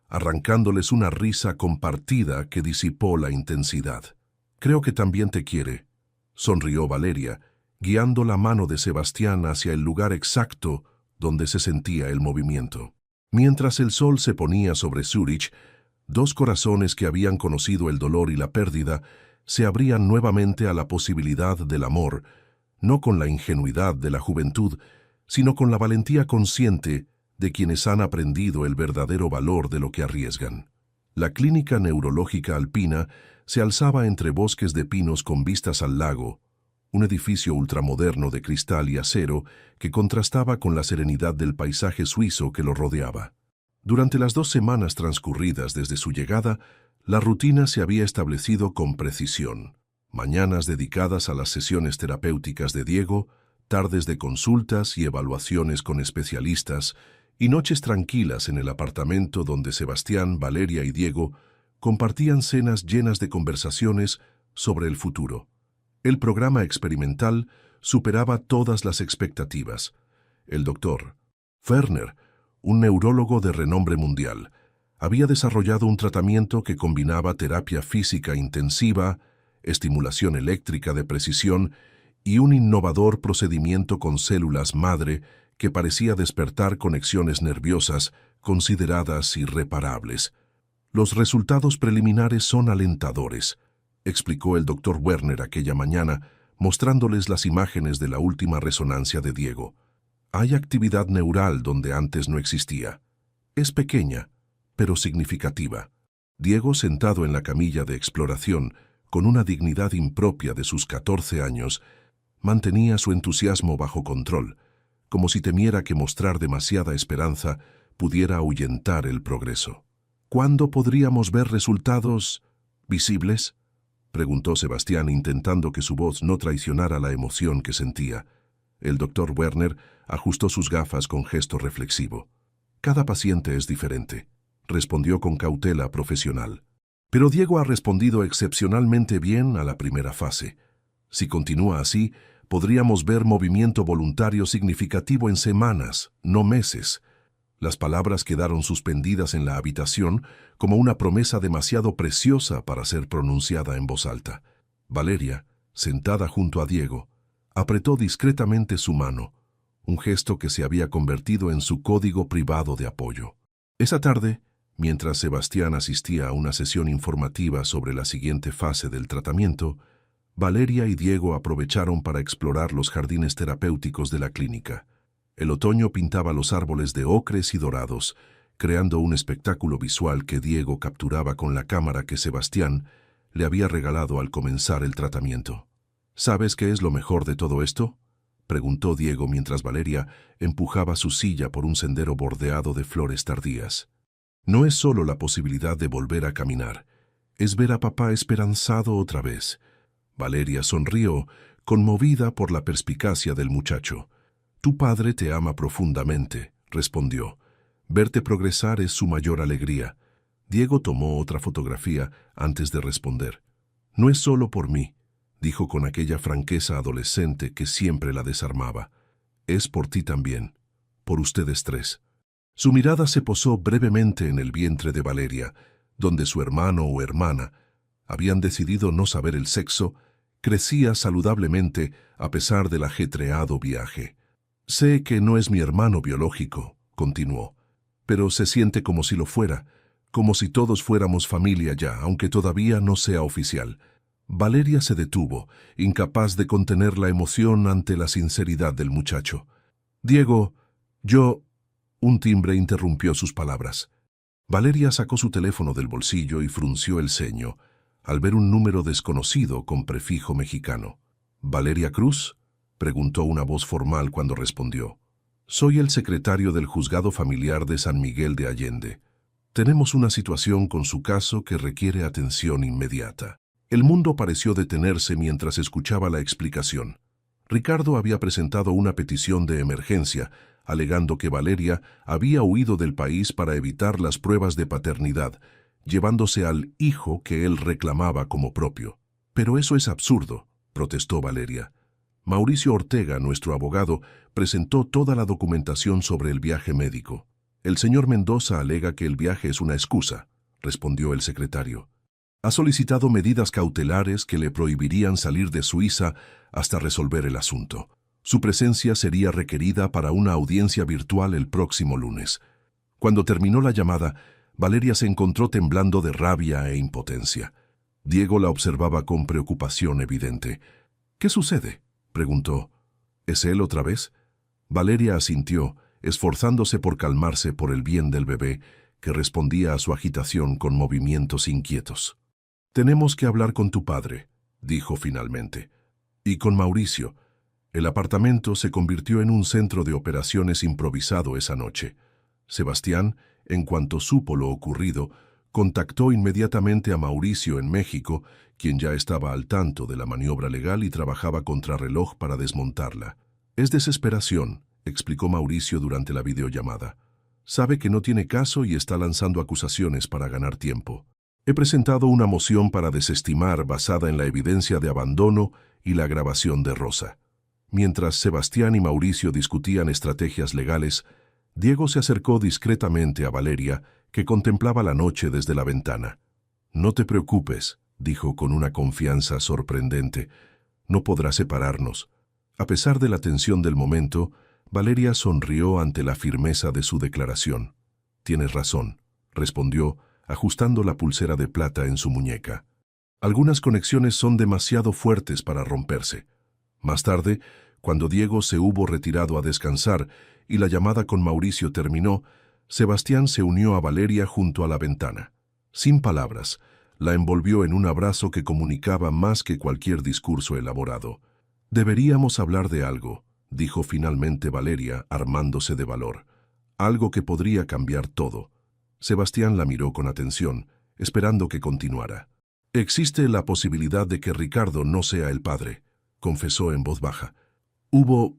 arrancándoles una risa compartida que disipó la intensidad. «Creo que también te quiere», sonrió Valeria, guiando la mano de Sebastián hacia el lugar exacto donde se sentía el movimiento. Mientras el sol se ponía sobre Zúrich, dos corazones que habían conocido el dolor y la pérdida se abrían nuevamente a la posibilidad del amor, no con la ingenuidad de la juventud, sino con la valentía consciente de quienes han aprendido el verdadero valor de lo que arriesgan. La Clínica Neurológica Alpina se alzaba entre bosques de pinos con vistas al lago, un edificio ultramoderno de cristal y acero que contrastaba con la serenidad del paisaje suizo que lo rodeaba. Durante las 2 semanas transcurridas desde su llegada, la rutina se había establecido con precisión. Mañanas dedicadas a las sesiones terapéuticas de Diego, tardes de consultas y evaluaciones con especialistas, y noches tranquilas en el apartamento donde Sebastián, Valeria y Diego compartían cenas llenas de conversaciones sobre el futuro. El programa experimental superaba todas las expectativas. El doctor Ferner, un neurólogo de renombre mundial, había desarrollado un tratamiento que combinaba terapia física intensiva, estimulación eléctrica de precisión y un innovador procedimiento con células madre que parecía despertar conexiones nerviosas consideradas irreparables. «Los resultados preliminares son alentadores», explicó el doctor Werner aquella mañana, mostrándoles las imágenes de la última resonancia de Diego. «Hay actividad neural donde antes no existía. Es pequeña, pero significativa». Diego, sentado en la camilla de exploración, con una dignidad impropia de sus 14 años, mantenía su entusiasmo bajo control, como si temiera que mostrar demasiada esperanza pudiera ahuyentar el progreso. «¿Cuándo podríamos ver resultados visibles?», preguntó Sebastián, intentando que su voz no traicionara la emoción que sentía. El doctor Werner ajustó sus gafas con gesto reflexivo. «Cada paciente es diferente», respondió con cautela profesional. «Pero Diego ha respondido excepcionalmente bien a la primera fase. Si continúa así, podríamos ver movimiento voluntario significativo en semanas, no meses». Las palabras quedaron suspendidas en la habitación como una promesa demasiado preciosa para ser pronunciada en voz alta. Valeria, sentada junto a Diego, Apretó discretamente su mano, un gesto que se había convertido en su código privado de apoyo. Esa tarde, mientras Sebastián asistía a una sesión informativa sobre la siguiente fase del tratamiento, Valeria y Diego aprovecharon para explorar los jardines terapéuticos de la clínica. El otoño pintaba los árboles de ocres y dorados, creando un espectáculo visual que Diego capturaba con la cámara que Sebastián le había regalado al comenzar el tratamiento. ¿Sabes qué es lo mejor de todo esto?, preguntó Diego mientras Valeria empujaba su silla por un sendero bordeado de flores tardías. No es solo la posibilidad de volver a caminar, es ver a papá esperanzado otra vez. Valeria sonrió, conmovida por la perspicacia del muchacho. Tu padre te ama profundamente, respondió. Verte progresar es su mayor alegría. Diego tomó otra fotografía antes de responder. No es solo por mí, dijo con aquella franqueza adolescente que siempre la desarmaba. Es por ti también, por ustedes tres. Su mirada se posó brevemente en el vientre de Valeria, donde su hermano o hermana habían decidido no saber el sexo, crecía saludablemente a pesar del ajetreado viaje. Sé que no es mi hermano biológico, continuó, pero se siente como si lo fuera, como si todos fuéramos familia ya, aunque todavía no sea oficial. Valeria se detuvo, incapaz de contener la emoción ante la sinceridad del muchacho. Diego, yo... Un timbre interrumpió sus palabras. Valeria sacó su teléfono del bolsillo y frunció el ceño, al ver un número desconocido con prefijo mexicano. ¿Valeria Cruz?, preguntó una voz formal cuando respondió. Soy el secretario del Juzgado Familiar de San Miguel de Allende. Tenemos una situación con su caso que requiere atención inmediata. El mundo pareció detenerse mientras escuchaba la explicación. Ricardo había presentado una petición de emergencia, alegando que Valeria había huido del país para evitar las pruebas de paternidad, llevándose al hijo que él reclamaba como propio. Pero eso es absurdo, protestó Valeria. Mauricio Ortega, nuestro abogado, presentó toda la documentación sobre el viaje médico. El señor Mendoza alega que el viaje es una excusa, respondió el secretario. Ha solicitado medidas cautelares que le prohibirían salir de Suiza hasta resolver el asunto. Su presencia sería requerida para una audiencia virtual el próximo lunes. Cuando terminó la llamada, Valeria se encontró temblando de rabia e impotencia. Diego la observaba con preocupación evidente. ¿Qué sucede?, preguntó. ¿Es él otra vez? Valeria asintió, esforzándose por calmarse por el bien del bebé, que respondía a su agitación con movimientos inquietos. Tenemos que hablar con tu padre, dijo finalmente. Y con Mauricio. El apartamento se convirtió en un centro de operaciones improvisado esa noche. Sebastián, en cuanto supo lo ocurrido, contactó inmediatamente a Mauricio en México, quien ya estaba al tanto de la maniobra legal y trabajaba contrarreloj para desmontarla. Es desesperación, explicó Mauricio durante la videollamada. Sabe que no tiene caso y está lanzando acusaciones para ganar tiempo. He presentado una moción para desestimar basada en la evidencia de abandono y la grabación de Rosa. Mientras Sebastián y Mauricio discutían estrategias legales, Diego se acercó discretamente a Valeria, que contemplaba la noche desde la ventana. No te preocupes, dijo con una confianza sorprendente. No podrá separarnos. A pesar de la tensión del momento, Valeria sonrió ante la firmeza de su declaración. Tienes razón, respondió, ajustando la pulsera de plata en su muñeca. Algunas conexiones son demasiado fuertes para romperse. Más tarde, cuando Diego se hubo retirado a descansar y la llamada con Mauricio terminó, Sebastián se unió a Valeria junto a la ventana. Sin palabras, la envolvió en un abrazo que comunicaba más que cualquier discurso elaborado. Deberíamos hablar de algo, dijo finalmente Valeria, armándose de valor. Algo que podría cambiar todo. Sebastián la miró con atención, esperando que continuara. Existe la posibilidad de que Ricardo no sea el padre, confesó en voz baja. Hubo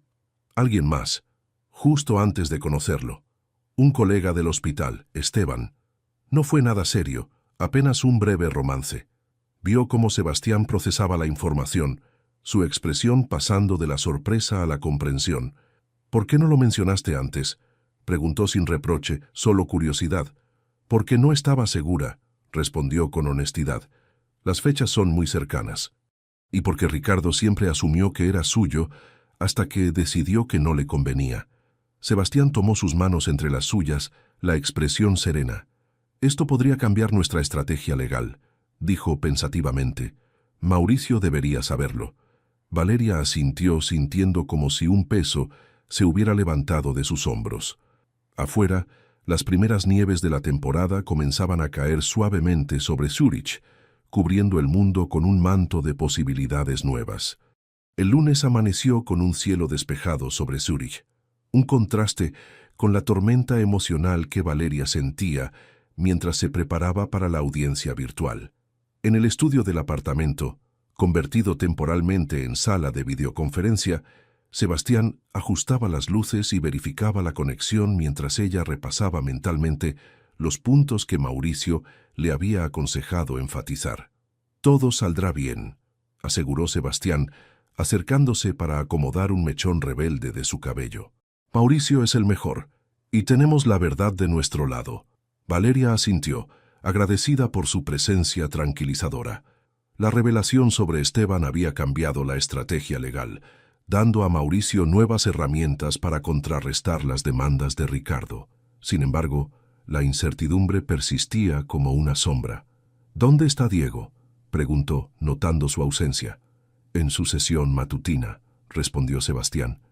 alguien más, justo antes de conocerlo. Un colega del hospital, Esteban. No fue nada serio, apenas un breve romance. Vio cómo Sebastián procesaba la información, su expresión pasando de la sorpresa a la comprensión. ¿Por qué no lo mencionaste antes?, preguntó sin reproche, solo curiosidad. Porque no estaba segura, respondió con honestidad. Las fechas son muy cercanas. y porque Ricardo siempre asumió que era suyo hasta que decidió que no le convenía. Sebastián tomó sus manos entre las suyas, la expresión serena. «Esto podría cambiar nuestra estrategia legal», dijo pensativamente. «Mauricio debería saberlo». Valeria asintió sintiendo como si un peso se hubiera levantado de sus hombros. Afuera, las primeras nieves de la temporada comenzaban a caer suavemente sobre Zúrich, cubriendo el mundo con un manto de posibilidades nuevas. El lunes amaneció con un cielo despejado sobre Zúrich, un contraste con la tormenta emocional que Valeria sentía mientras se preparaba para la audiencia virtual. En el estudio del apartamento, convertido temporalmente en sala de videoconferencia, Sebastián ajustaba las luces y verificaba la conexión mientras ella repasaba mentalmente los puntos que Mauricio le había aconsejado enfatizar. «Todo saldrá bien», aseguró Sebastián, acercándose para acomodar un mechón rebelde de su cabello. «Mauricio es el mejor, y tenemos la verdad de nuestro lado». Valeria asintió, agradecida por su presencia tranquilizadora. La revelación sobre Esteban había cambiado la estrategia legal, dando a Mauricio nuevas herramientas para contrarrestar las demandas de Ricardo. Sin embargo, la incertidumbre persistía como una sombra. «¿Dónde está Diego?», preguntó, notando su ausencia. «En su sesión matutina», respondió Sebastián.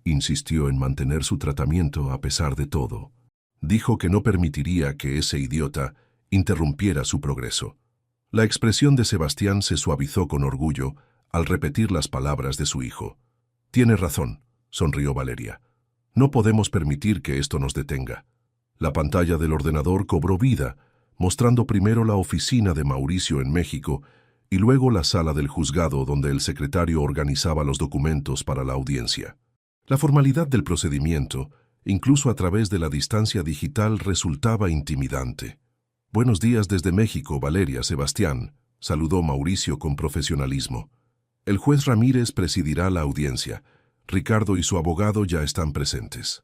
Insistió en mantener su tratamiento a pesar de todo. Dijo que no permitiría que ese idiota interrumpiera su progreso. La expresión de Sebastián se suavizó con orgullo al repetir las palabras de su hijo. «Tiene razón», sonrió Valeria. «No podemos permitir que esto nos detenga». La pantalla del ordenador cobró vida, mostrando primero la oficina de Mauricio en México y luego la sala del juzgado donde el secretario organizaba los documentos para la audiencia. La formalidad del procedimiento, incluso a través de la distancia digital, resultaba intimidante. «Buenos días desde México, Valeria, Sebastián», saludó Mauricio con profesionalismo. «El juez Ramírez presidirá la audiencia. Ricardo y su abogado ya están presentes».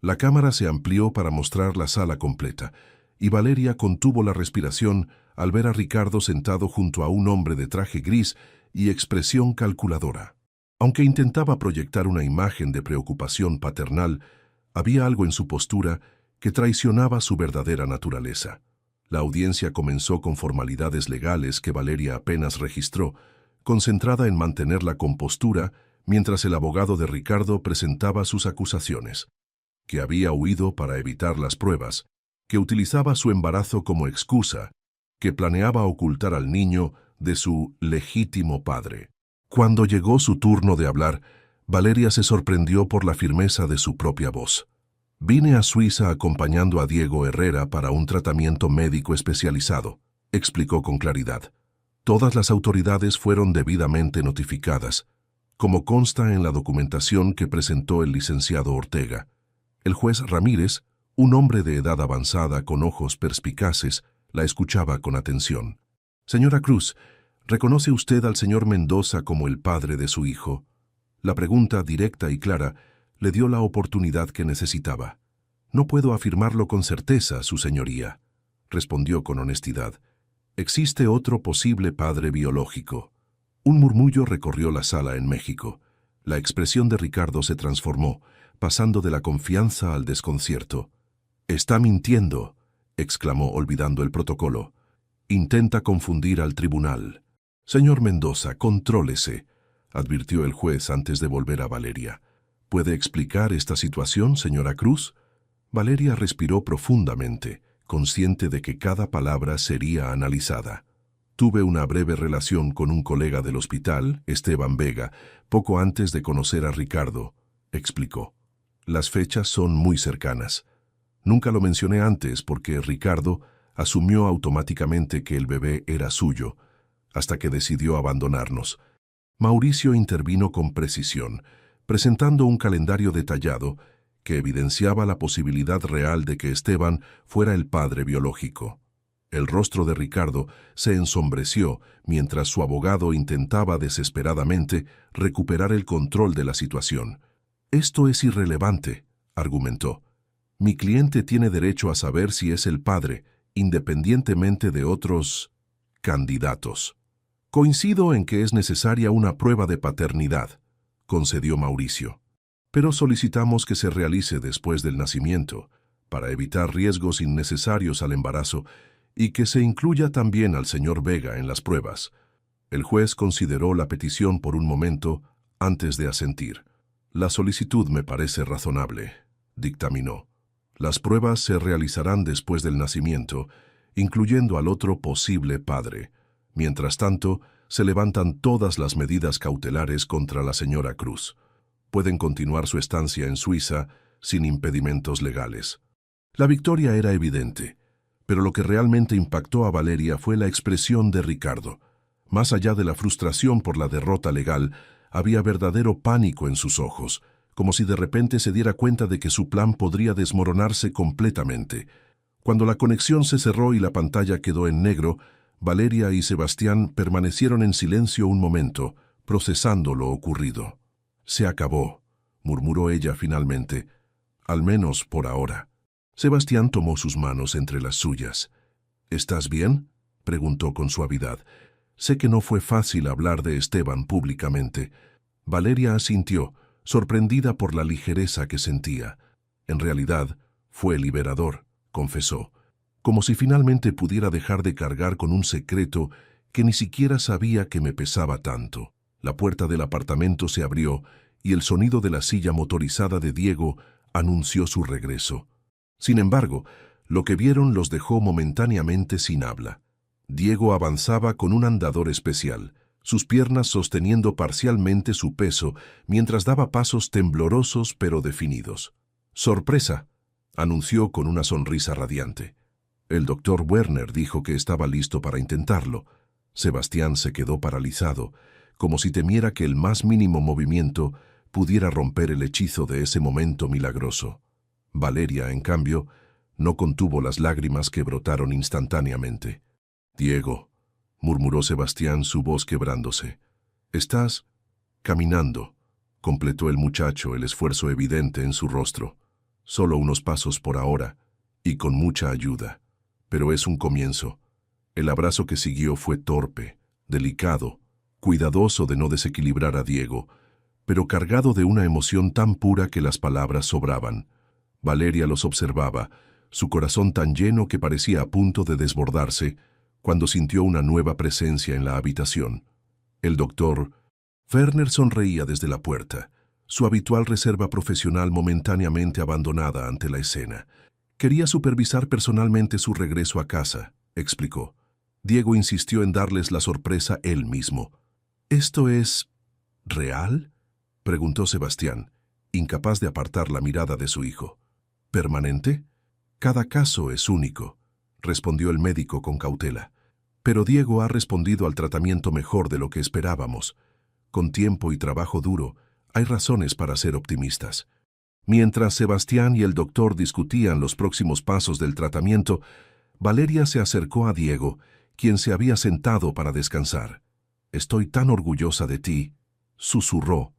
La cámara se amplió para mostrar la sala completa, y Valeria contuvo la respiración al ver a Ricardo sentado junto a un hombre de traje gris y expresión calculadora. Aunque intentaba proyectar una imagen de preocupación paternal, había algo en su postura que traicionaba su verdadera naturaleza. La audiencia comenzó con formalidades legales que Valeria apenas registró, concentrada en mantener la compostura mientras el abogado de Ricardo presentaba sus acusaciones. Que había huido para evitar las pruebas, que utilizaba su embarazo como excusa, que planeaba ocultar al niño de su legítimo padre. Cuando llegó su turno de hablar, Valeria se sorprendió por la firmeza de su propia voz. «Vine a Suiza acompañando a Diego Herrera para un tratamiento médico especializado», explicó con claridad. «Todas las autoridades fueron debidamente notificadas, como consta en la documentación que presentó el licenciado Ortega. El juez Ramírez, un hombre de edad avanzada con ojos perspicaces, la escuchaba con atención. «Señora Cruz, ¿reconoce usted al señor Mendoza como el padre de su hijo?». La pregunta, directa y clara, le dio la oportunidad que necesitaba. «No puedo afirmarlo con certeza, su señoría», respondió con honestidad. «Existe otro posible padre biológico». Un murmullo recorrió la sala en México. La expresión de Ricardo se transformó, pasando de la confianza al desconcierto. «Está mintiendo», exclamó olvidando el protocolo. «Intenta confundir al tribunal». «Señor Mendoza, contrólese», advirtió el juez antes de volver a Valeria. «¿Puede explicar esta situación, señora Cruz?». Valeria respiró profundamente, consciente de que cada palabra sería analizada. «Tuve una breve relación con un colega del hospital, Esteban Vega, poco antes de conocer a Ricardo», explicó. «Las fechas son muy cercanas. Nunca lo mencioné antes porque Ricardo asumió automáticamente que el bebé era suyo, hasta que decidió abandonarnos». Mauricio intervino con precisión, presentando un calendario detallado que evidenciaba la posibilidad real de que Esteban fuera el padre biológico. El rostro de Ricardo se ensombreció mientras su abogado intentaba desesperadamente recuperar el control de la situación. «Esto es irrelevante», argumentó. «Mi cliente tiene derecho a saber si es el padre, independientemente de otros candidatos». Coincido en que es necesaria una prueba de paternidad, concedió Mauricio. Pero solicitamos que se realice después del nacimiento, para evitar riesgos innecesarios al embarazo y que se incluya también al señor Vega en las pruebas. El juez consideró la petición por un momento antes de asentir. La solicitud me parece razonable, dictaminó. Las pruebas se realizarán después del nacimiento, incluyendo al otro posible padre. Mientras tanto, se levantan todas las medidas cautelares contra la señora Cruz. Pueden continuar su estancia en Suiza sin impedimentos legales. La victoria era evidente, pero lo que realmente impactó a Valeria fue la expresión de Ricardo. Más allá de la frustración por la derrota legal, había verdadero pánico en sus ojos, como si de repente se diera cuenta de que su plan podría desmoronarse completamente. Cuando la conexión se cerró y la pantalla quedó en negro, Valeria y Sebastián permanecieron en silencio un momento, procesando lo ocurrido. «Se acabó», murmuró ella finalmente, «al menos por ahora». Sebastián tomó sus manos entre las suyas. «¿Estás bien?», preguntó con suavidad. «Sé que no fue fácil hablar de Esteban públicamente». Valeria asintió, sorprendida por la ligereza que sentía. «En realidad, fue liberador», confesó, como si finalmente pudiera dejar de cargar con un secreto que ni siquiera sabía que me pesaba tanto. La puerta del apartamento se abrió y el sonido de la silla motorizada de Diego anunció su regreso. Sin embargo, lo que vieron los dejó momentáneamente sin habla. Diego avanzaba con un andador especial, sus piernas sosteniendo parcialmente su peso mientras daba pasos temblorosos pero definidos. «Sorpresa», anunció con una sonrisa radiante. El doctor Werner dijo que estaba listo para intentarlo. Sebastián se quedó paralizado, como si temiera que el más mínimo movimiento pudiera romper el hechizo de ese momento milagroso. Valeria, en cambio, no contuvo las lágrimas que brotaron instantáneamente. «Diego», murmuró Sebastián, su voz quebrándose. «Estás caminando», completó el muchacho, el esfuerzo evidente en su rostro. «Solo unos pasos por ahora, y con mucha ayuda. Pero es un comienzo». El abrazo que siguió fue torpe, delicado, cuidadoso de no desequilibrar a Diego, pero cargado de una emoción tan pura que las palabras sobraban. Valeria los observaba, su corazón tan lleno que parecía a punto de desbordarse, cuando sintió una nueva presencia en la habitación. El doctor Werner sonreía desde la puerta, su habitual reserva profesional momentáneamente abandonada ante la escena. «Quería supervisar personalmente su regreso a casa», explicó. Diego insistió en darles la sorpresa él mismo. «¿Esto es real?», preguntó Sebastián, incapaz de apartar la mirada de su hijo. «¿Permanente? Cada caso es único», respondió el médico con cautela. «Pero Diego ha respondido al tratamiento mejor de lo que esperábamos. Con tiempo y trabajo duro, hay razones para ser optimistas». Mientras Sebastián y el doctor discutían los próximos pasos del tratamiento, Valeria se acercó a Diego, quien se había sentado para descansar. «Estoy tan orgullosa de ti», susurró,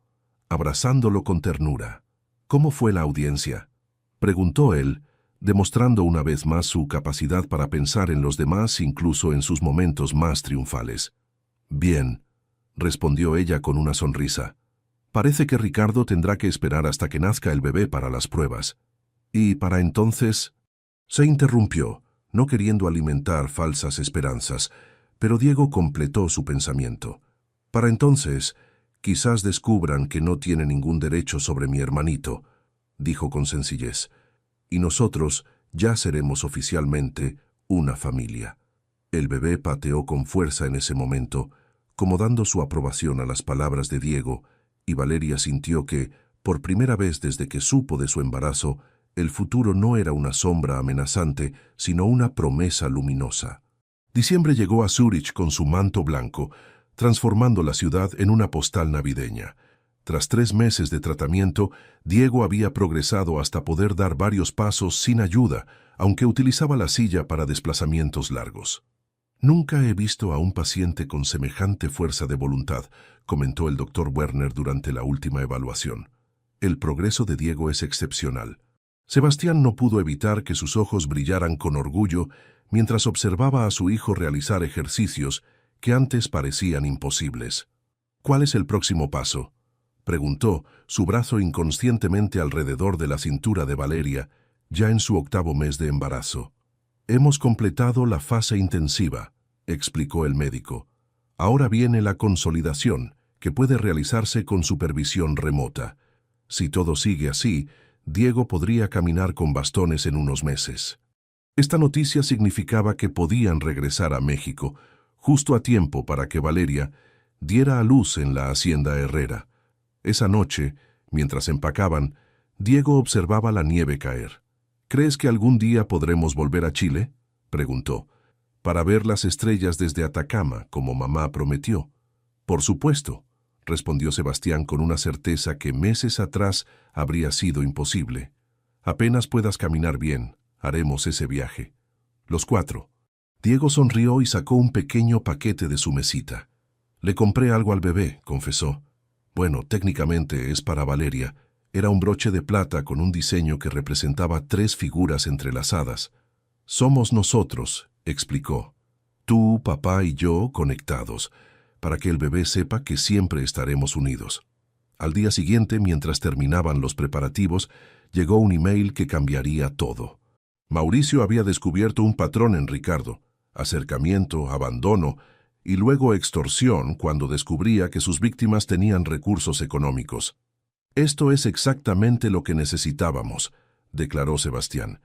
abrazándolo con ternura. «¿Cómo fue la audiencia?», preguntó él, demostrando una vez más su capacidad para pensar en los demás incluso en sus momentos más triunfales. «Bien», respondió ella con una sonrisa. «Parece que Ricardo tendrá que esperar hasta que nazca el bebé para las pruebas. Y para entonces…» Se interrumpió, no queriendo alimentar falsas esperanzas, pero Diego completó su pensamiento. «Para entonces, quizás descubran que no tiene ningún derecho sobre mi hermanito», dijo con sencillez, «y nosotros ya seremos oficialmente una familia». El bebé pateó con fuerza en ese momento, como dando su aprobación a las palabras de Diego, y Valeria sintió que, por primera vez desde que supo de su embarazo, el futuro no era una sombra amenazante, sino una promesa luminosa. Diciembre llegó a Zúrich con su manto blanco, transformando la ciudad en una postal navideña. Tras 3 meses de tratamiento, Diego había progresado hasta poder dar varios pasos sin ayuda, aunque utilizaba la silla para desplazamientos largos. «Nunca he visto a un paciente con semejante fuerza de voluntad», comentó el doctor Werner durante la última evaluación. «El progreso de Diego es excepcional». Sebastián no pudo evitar que sus ojos brillaran con orgullo mientras observaba a su hijo realizar ejercicios que antes parecían imposibles. ¿Cuál es el próximo paso?, preguntó, su brazo inconscientemente alrededor de la cintura de Valeria, ya en su 8º mes de embarazo. Hemos completado la fase intensiva, explicó el médico. Ahora viene la consolidación, que puede realizarse con supervisión remota. Si todo sigue así, Diego podría caminar con bastones en unos meses. Esta noticia significaba que podían regresar a México, justo a tiempo para que Valeria diera a luz en la hacienda Herrera. Esa noche, mientras empacaban, Diego observaba la nieve caer. ¿Crees que algún día podremos volver a Chile?, preguntó. Para ver las estrellas desde Atacama, como mamá prometió. Por supuesto, respondió Sebastián con una certeza que meses atrás habría sido imposible. Apenas puedas caminar bien, haremos ese viaje. Los 4. Diego sonrió y sacó un pequeño paquete de su mesita. Le compré algo al bebé, confesó. Bueno, técnicamente es para Valeria. Era un broche de plata con un diseño que representaba 3 figuras entrelazadas. Somos nosotros, explicó. Tú, papá y yo conectados, para que el bebé sepa que siempre estaremos unidos. Al día siguiente, mientras terminaban los preparativos, llegó un email que cambiaría todo. Mauricio había descubierto un patrón en Ricardo: acercamiento, abandono y luego extorsión cuando descubría que sus víctimas tenían recursos económicos. Esto es exactamente lo que necesitábamos, declaró Sebastián.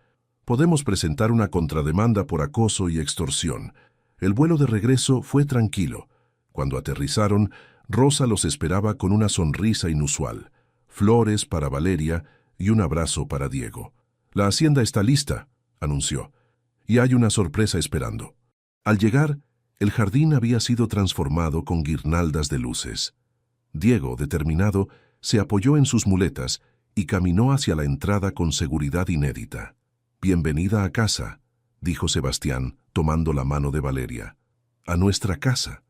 Podemos presentar una contrademanda por acoso y extorsión. El vuelo de regreso fue tranquilo. Cuando aterrizaron, Rosa los esperaba con una sonrisa inusual, flores para Valeria y un abrazo para Diego. La hacienda está lista, anunció, y hay una sorpresa esperando. Al llegar, el jardín había sido transformado con guirnaldas de luces. Diego, determinado, se apoyó en sus muletas y caminó hacia la entrada con seguridad inédita. «Bienvenida a casa», dijo Sebastián, tomando la mano de Valeria. «A nuestra casa».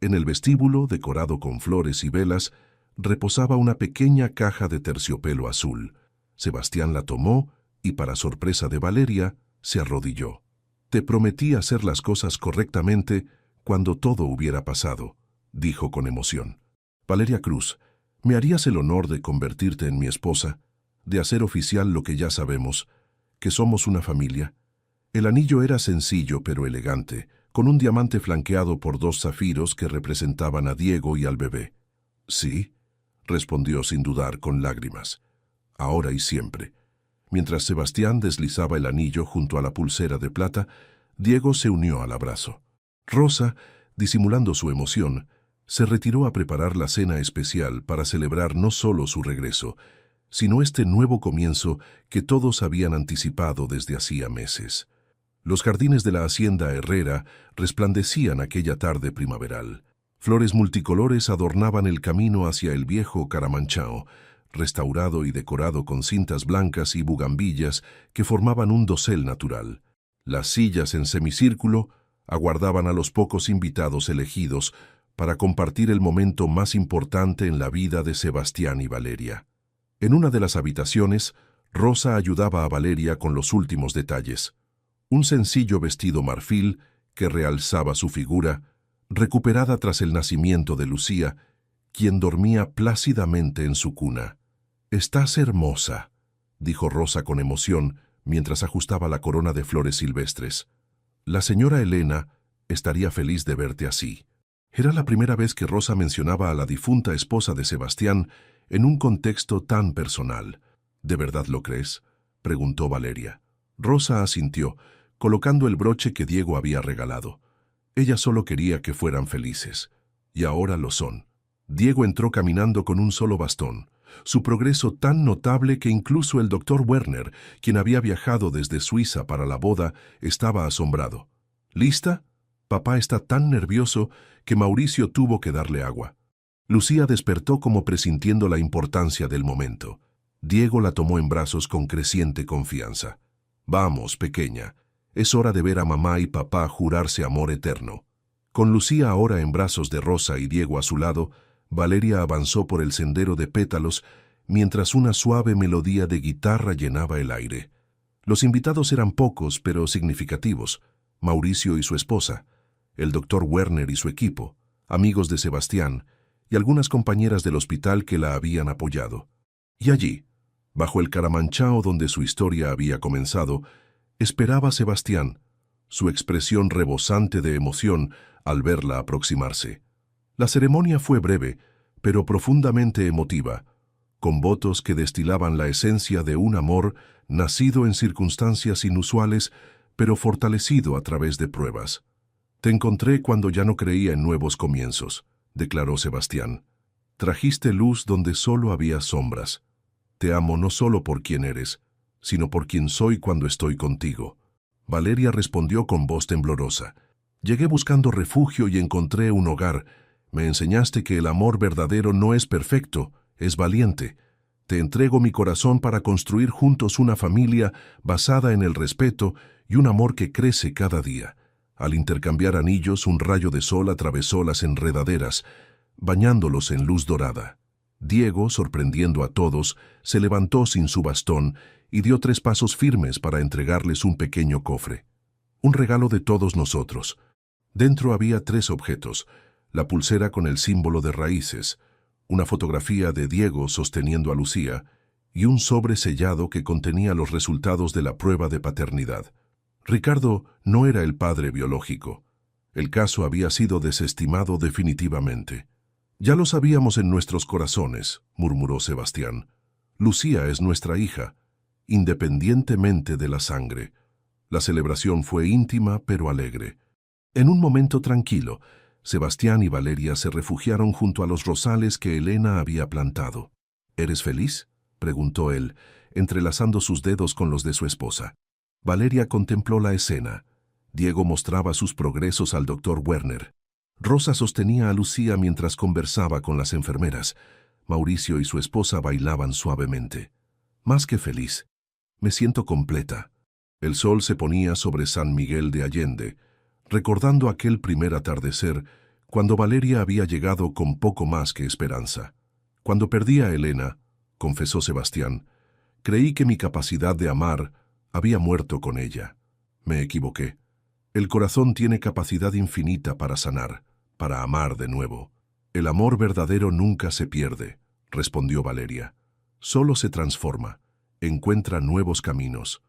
En el vestíbulo, decorado con flores y velas, reposaba una pequeña caja de terciopelo azul. Sebastián la tomó y, para sorpresa de Valeria, se arrodilló. «Te prometí hacer las cosas correctamente cuando todo hubiera pasado», dijo con emoción. «Valeria Cruz, ¿me harías el honor de convertirte en mi esposa, de hacer oficial lo que ya sabemos, que somos una familia?» El anillo era sencillo pero elegante, con un diamante flanqueado por 2 zafiros que representaban a Diego y al bebé. «Sí», respondió sin dudar, con lágrimas. «Ahora y siempre». Mientras Sebastián deslizaba el anillo junto a la pulsera de plata, Diego se unió al abrazo. Rosa, disimulando su emoción, se retiró a preparar la cena especial para celebrar no solo su regreso, sino este nuevo comienzo que todos habían anticipado desde hacía meses. Los jardines de la hacienda Herrera resplandecían aquella tarde primaveral. Flores multicolores adornaban el camino hacia el viejo Caramanchao, restaurado y decorado con cintas blancas y bugambillas que formaban un dosel natural. Las sillas en semicírculo aguardaban a los pocos invitados elegidos para compartir el momento más importante en la vida de Sebastián y Valeria. En una de las habitaciones, Rosa ayudaba a Valeria con los últimos detalles. Un sencillo vestido marfil que realzaba su figura, recuperada tras el nacimiento de Lucía, quien dormía plácidamente en su cuna. «Estás hermosa», dijo Rosa con emoción mientras ajustaba la corona de flores silvestres. «La señora Elena estaría feliz de verte así». Era la primera vez que Rosa mencionaba a la difunta esposa de Sebastián en un contexto tan personal. «¿De verdad lo crees?», preguntó Valeria. Rosa asintió, colocando el broche que Diego había regalado. Ella solo quería que fueran felices. Y ahora lo son. Diego entró caminando con un solo bastón. Su progreso tan notable que incluso el doctor Werner, quien había viajado desde Suiza para la boda, estaba asombrado. «¿Lista? Papá está tan nervioso que Mauricio tuvo que darle agua». Lucía despertó como presintiendo la importancia del momento. Diego la tomó en brazos con creciente confianza. «Vamos, pequeña. Es hora de ver a mamá y papá jurarse amor eterno». Con Lucía ahora en brazos de Rosa y Diego a su lado, Valeria avanzó por el sendero de pétalos mientras una suave melodía de guitarra llenaba el aire. Los invitados eran pocos pero significativos: Mauricio y su esposa. el doctor Werner y su equipo, amigos de Sebastián, y algunas compañeras del hospital que la habían apoyado. Y allí, bajo el caramanchao donde su historia había comenzado, esperaba Sebastián, su expresión rebosante de emoción al verla aproximarse. La ceremonia fue breve, pero profundamente emotiva, con votos que destilaban la esencia de un amor nacido en circunstancias inusuales, pero fortalecido a través de pruebas. «Te encontré cuando ya no creía en nuevos comienzos», declaró Sebastián. «Trajiste luz donde solo había sombras. Te amo no solo por quien eres, sino por quien soy cuando estoy contigo». Valeria respondió con voz temblorosa. «Llegué buscando refugio y encontré un hogar. Me enseñaste que el amor verdadero no es perfecto, es valiente. Te entrego mi corazón para construir juntos una familia basada en el respeto y un amor que crece cada día». Al intercambiar anillos, un rayo de sol atravesó las enredaderas, bañándolos en luz dorada. Diego, sorprendiendo a todos, se levantó sin su bastón y dio 3 pasos firmes para entregarles un pequeño cofre. Un regalo de todos nosotros. Dentro había 3 objetos: la pulsera con el símbolo de raíces, una fotografía de Diego sosteniendo a Lucía y un sobre sellado que contenía los resultados de la prueba de paternidad. Ricardo no era el padre biológico. El caso había sido desestimado definitivamente. «Ya lo sabíamos en nuestros corazones», murmuró Sebastián. «Lucía es nuestra hija, independientemente de la sangre». La celebración fue íntima pero alegre. En un momento tranquilo, Sebastián y Valeria se refugiaron junto a los rosales que Elena había plantado. «¿Eres feliz?», preguntó él, entrelazando sus dedos con los de su esposa. Valeria contempló la escena. Diego mostraba sus progresos al doctor Werner. Rosa sostenía a Lucía mientras conversaba con las enfermeras. Mauricio y su esposa bailaban suavemente. «Más que feliz. Me siento completa». El sol se ponía sobre San Miguel de Allende, recordando aquel primer atardecer, cuando Valeria había llegado con poco más que esperanza. «Cuando perdí a Elena», confesó Sebastián, «creí que mi capacidad de amar había muerto con ella. Me equivoqué. El corazón tiene capacidad infinita para sanar, para amar de nuevo. El amor verdadero nunca se pierde», respondió Valeria. «Solo se transforma, encuentra nuevos caminos,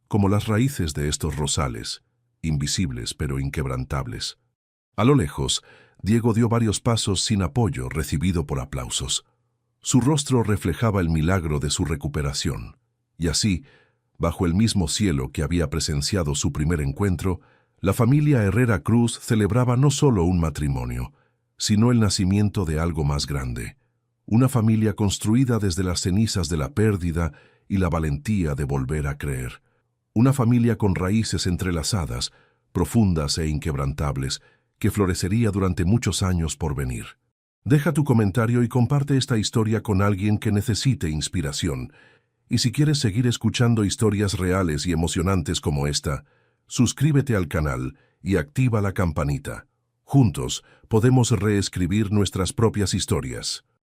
como las raíces de estos rosales, invisibles pero inquebrantables». A lo lejos, Diego dio varios pasos sin apoyo, recibido por aplausos. Su rostro reflejaba el milagro de su recuperación. Y así, bajo el mismo cielo que había presenciado su primer encuentro, la familia Herrera Cruz celebraba no solo un matrimonio, sino el nacimiento de algo más grande. Una familia construida desde las cenizas de la pérdida y la valentía de volver a creer. Una familia con raíces entrelazadas, profundas e inquebrantables, que florecería durante muchos años por venir. Deja tu comentario y comparte esta historia con alguien que necesite inspiración. Y si quieres seguir escuchando historias reales y emocionantes como esta, suscríbete al canal y activa la campanita. Juntos podemos reescribir nuestras propias historias.